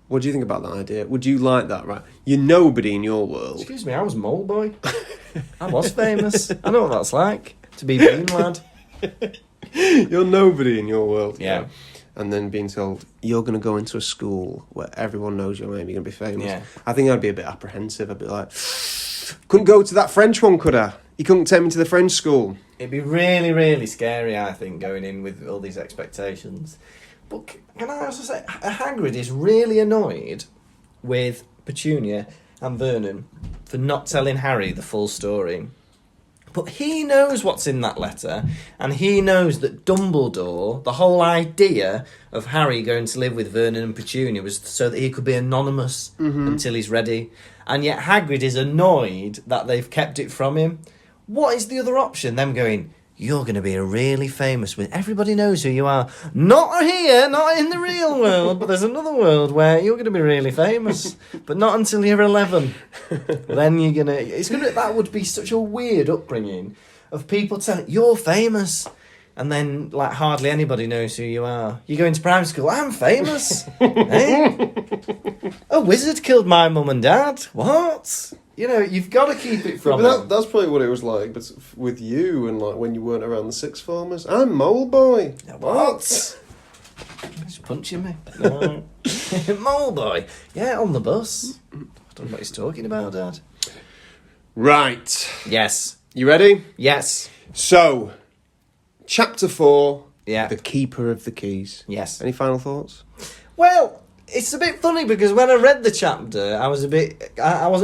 What do you think about that idea? Would you like that, right? You're nobody in your world. Excuse me, I was Mole Boy. I was famous. I know what that's like, to be Bean Lad. You're nobody in your world. Yeah. And then being told, you're going to go into a school where everyone knows you're maybe going to be famous. Yeah. I think I'd be a bit apprehensive. I'd be like, couldn't go to that French one, could I? You couldn't take me to the French school. It'd be really, really scary, I think, going in with all these expectations. But can I also say, Hagrid is really annoyed with Petunia and Vernon for not telling Harry the full story. But he knows what's in that letter, and he knows that Dumbledore, the whole idea of Harry going to live with Vernon and Petunia was so that he could be anonymous until he's ready. And yet Hagrid is annoyed that they've kept it from him. What is the other option? Them going, you're going to be really famous with everybody knows who you are. Not here, not in the real world, but there's another world where you're going to be really famous, but not until you're 11. Then you're going to... That would be such a weird upbringing of people telling, you're famous, and then like hardly anybody knows who you are. You go into primary school, I'm famous. Eh? A wizard killed my mum and dad. What? You know, you've got to keep it from them. That's probably what it was like, but with you and like when you weren't around the sixth formers. I'm Mole Boy. What? He's punching me. No. Mole Boy. Yeah, on the bus. I don't know what he's talking about, Dad. Right. Yes. You ready? Yes. So, Chapter 4. Yeah. The Keeper of the Keys. Yes. Any final thoughts? Well, it's a bit funny because when I read the chapter, I wasn't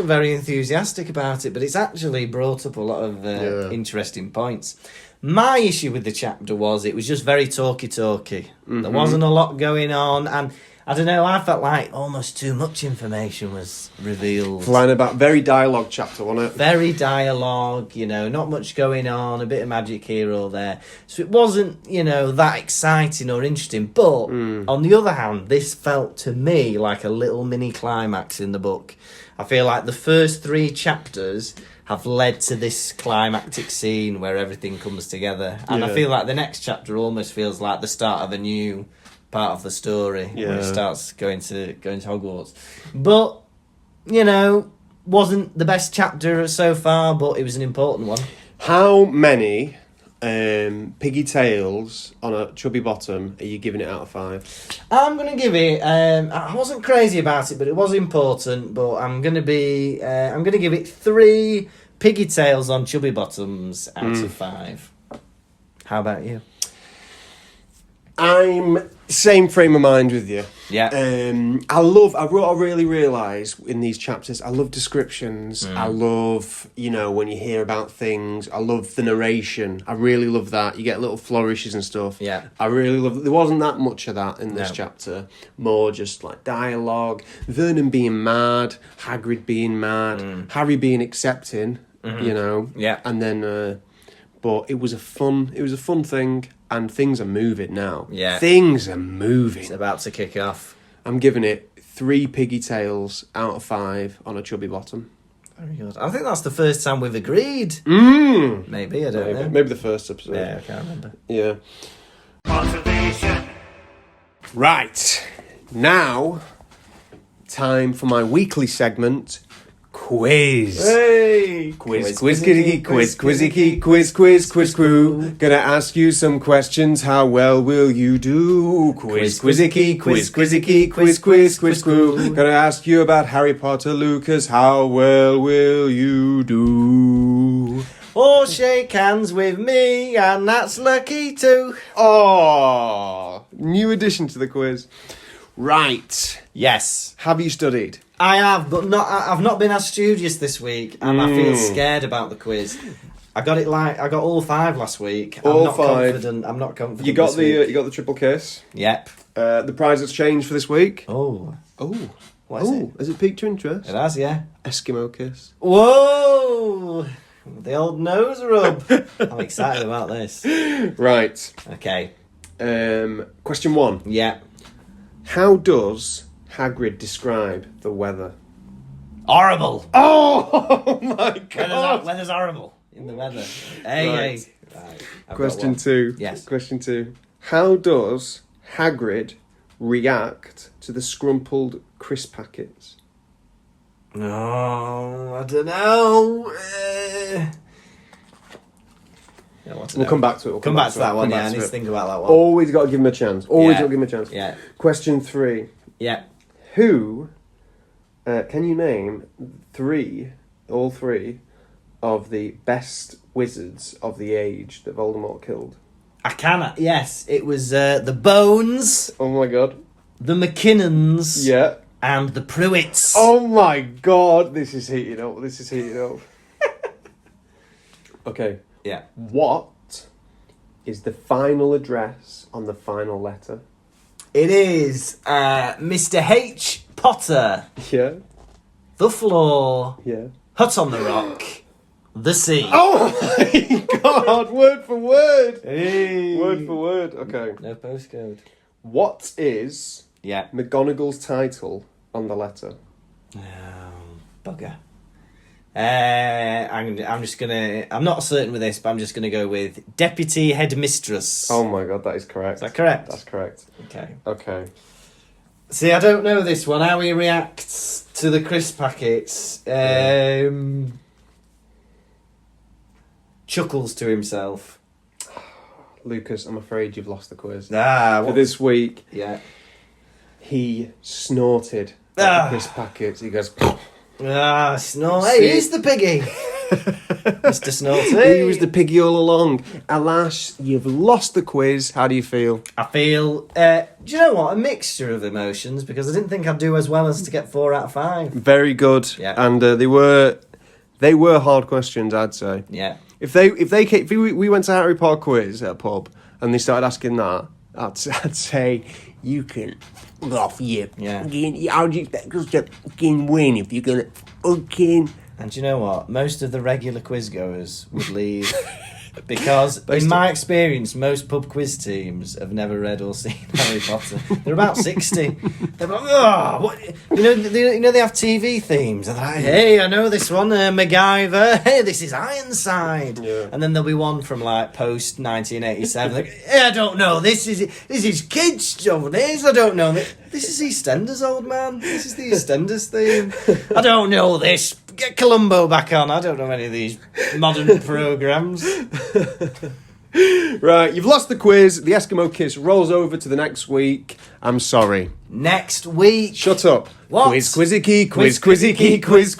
very enthusiastic about it, but it's actually brought up a lot of interesting points. My issue with the chapter was it was just very talky. There wasn't a lot going on, and I don't know, I felt like almost too much information was revealed. Flying about, very dialogue chapter, wasn't it? Very dialogue, you know, not much going on, a bit of magic here or there. So it wasn't, you know, that exciting or interesting. But on the other hand, this felt to me like a little mini climax in the book. I feel like the first 3 chapters have led to this climactic scene where everything comes together. And I feel like the next chapter almost feels like the start of a new part of the story when it starts going to Hogwarts. But, you know, wasn't the best chapter so far, but it was an important one. How many piggy tails on a chubby bottom are you giving it out of 5? I'm going to give it, I wasn't crazy about it, but it was important, but I'm going to give it 3 piggy tails on chubby bottoms out of 5. How about you? I'm same frame of mind with you. Yeah. I really realise in these chapters, I love descriptions. I love, when you hear about things. I love the narration. I really love that. You get little flourishes and stuff. Yeah. I really love. There wasn't that much of that in this No. chapter. More just like dialogue. Vernon being mad, Hagrid being mad, Harry being accepting. Yeah. And then, but it was a fun thing. And things are moving now. Yeah. Things are moving. It's about to kick off. I'm giving it 3 piggy tails out of 5 on a chubby bottom. Very good. I think that's the first time we've agreed. Maybe, I don't know. Maybe the first episode. Yeah, I can't remember. Yeah. Pottervision. Right. Now, time for my weekly segment, Quiz. Hey! Quiz, quizzy, quiz, crew. Gonna ask you some questions, how well will you do? Quiz, quizzy, quiz, crew. Gonna ask you about Harry Potter, Lukas, how well will you do? Or shake hands with me, and that's lucky too. Oh, new addition to the quiz. Right. Yes. Have you studied? I have, but I've not been as studious this week, and I feel scared about the quiz. I got all 5 last week. I'm not confident. You got this week. you got the triple kiss. Yep. The prize has changed for this week. Oh. Oh. What is it? Has it piqued your interest? It has, yeah. Eskimo kiss. Whoa! The old nose rub. I'm excited about this. Right. Okay. Question 1. Yeah. How does Hagrid describe the weather? Horrible. Oh my god! Weather's horrible in the weather. Hey, Right. hey. Right. I've got Question one. 2. Yes. Question 2. How does Hagrid react to the scrumpled crisp packets? No, I don't know. We'll come back to it. We'll Come back to that one. Come Yeah, back I need it. to think about that one. Always got to give him a chance. Always Yeah. got to give him a chance. Yeah. Question 3. Yeah. Who can you name all three of the best wizards of the age that Voldemort killed? I can. Yes, it was the Bones, Oh my god. the McKinnons, Yeah. and the Pruitts. Oh my god, this is heating up. Okay. Yeah. What is the final address on the final letter? It is Mr. H. Potter, Yeah. the floor, Yeah. hut on the rock, the sea. Oh my god, word for word. Hey. Word for word. Okay. No postcode. What is Yeah. McGonagall's title on the letter? Bugger. I'm just gonna. I'm not certain with this, but I'm just gonna go with Deputy Headmistress. Oh my god, that is correct. Is that correct? That's correct. Okay. Okay. See, I don't know this one. How he reacts to the crisp packets. Chuckles to himself. Lukas, I'm afraid you've lost the quiz. Ah, For this week, Yeah. he snorted at Ah. the crisp packets. He goes, Snort. See- Hey, he's the piggy. Mr. Snorty. he was the piggy all along. Alas, you've lost the quiz. How do you feel? I feel, do you know what? A mixture of emotions, because I didn't think I'd do as well as to get 4 out of 5. Very good. Yeah. And they were hard questions, I'd say. Yeah. If we went to Harry Potter quiz at a pub and they started asking that, I'd say you can off you. Yeah. How do you expect us to fucking win if you're gonna fucking? And do you know what? Most of the regular quiz goers would leave because, Based in on- my experience, most pub quiz teams have never read or seen Harry Potter. They're about 60. They're like, oh, what? You know they have TV themes. They're like, hey, I know this one, MacGyver. Hey, this is Ironside. Yeah. And then there'll be one from like post 1987. Like, hey, I don't know. This is kids stuff. This I don't know. This is EastEnders, old man. This is the EastEnders theme. I don't know this. Get Columbo back on. I don't know any of these modern programmes. Right, you've lost the quiz. The Eskimo kiss rolls over to the next week. I'm sorry. Next week. Shut up. What? Quiz, quizzy key, quiz, quizzy key, quiz,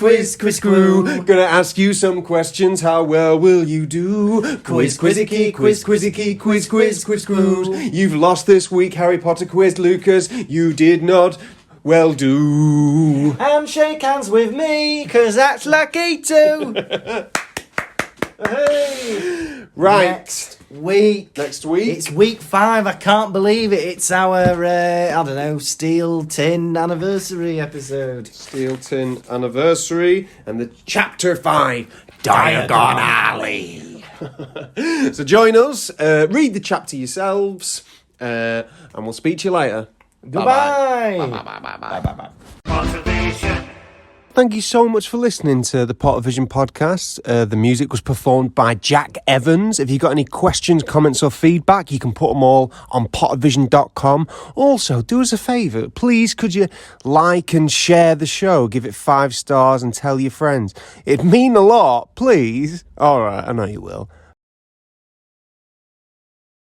crew. Gonna ask you some questions. How well will you do? Quiz, quizzy key, quiz, crew. You've lost this week, Harry Potter quiz, Lucas. You did not well do. And shake hands with me, 'cause that's lucky too. Hey. Right. Next week. It's week 5. I can't believe it. It's our, Steel Tin anniversary episode. Steel Tin anniversary and the chapter 5, Diagon Alley. So join us, read the chapter yourselves, and we'll speak to you later. Goodbye. Bye. Pottervision. Thank you so much for listening to the Pottervision podcast. The music was performed by Jack Evans. If you've got any questions, comments or feedback, you can put them all on pottervision.com. Also, do us a favour. Please, could you like and share the show? Give it 5 stars and tell your friends. It'd mean a lot, please. All right, I know you will.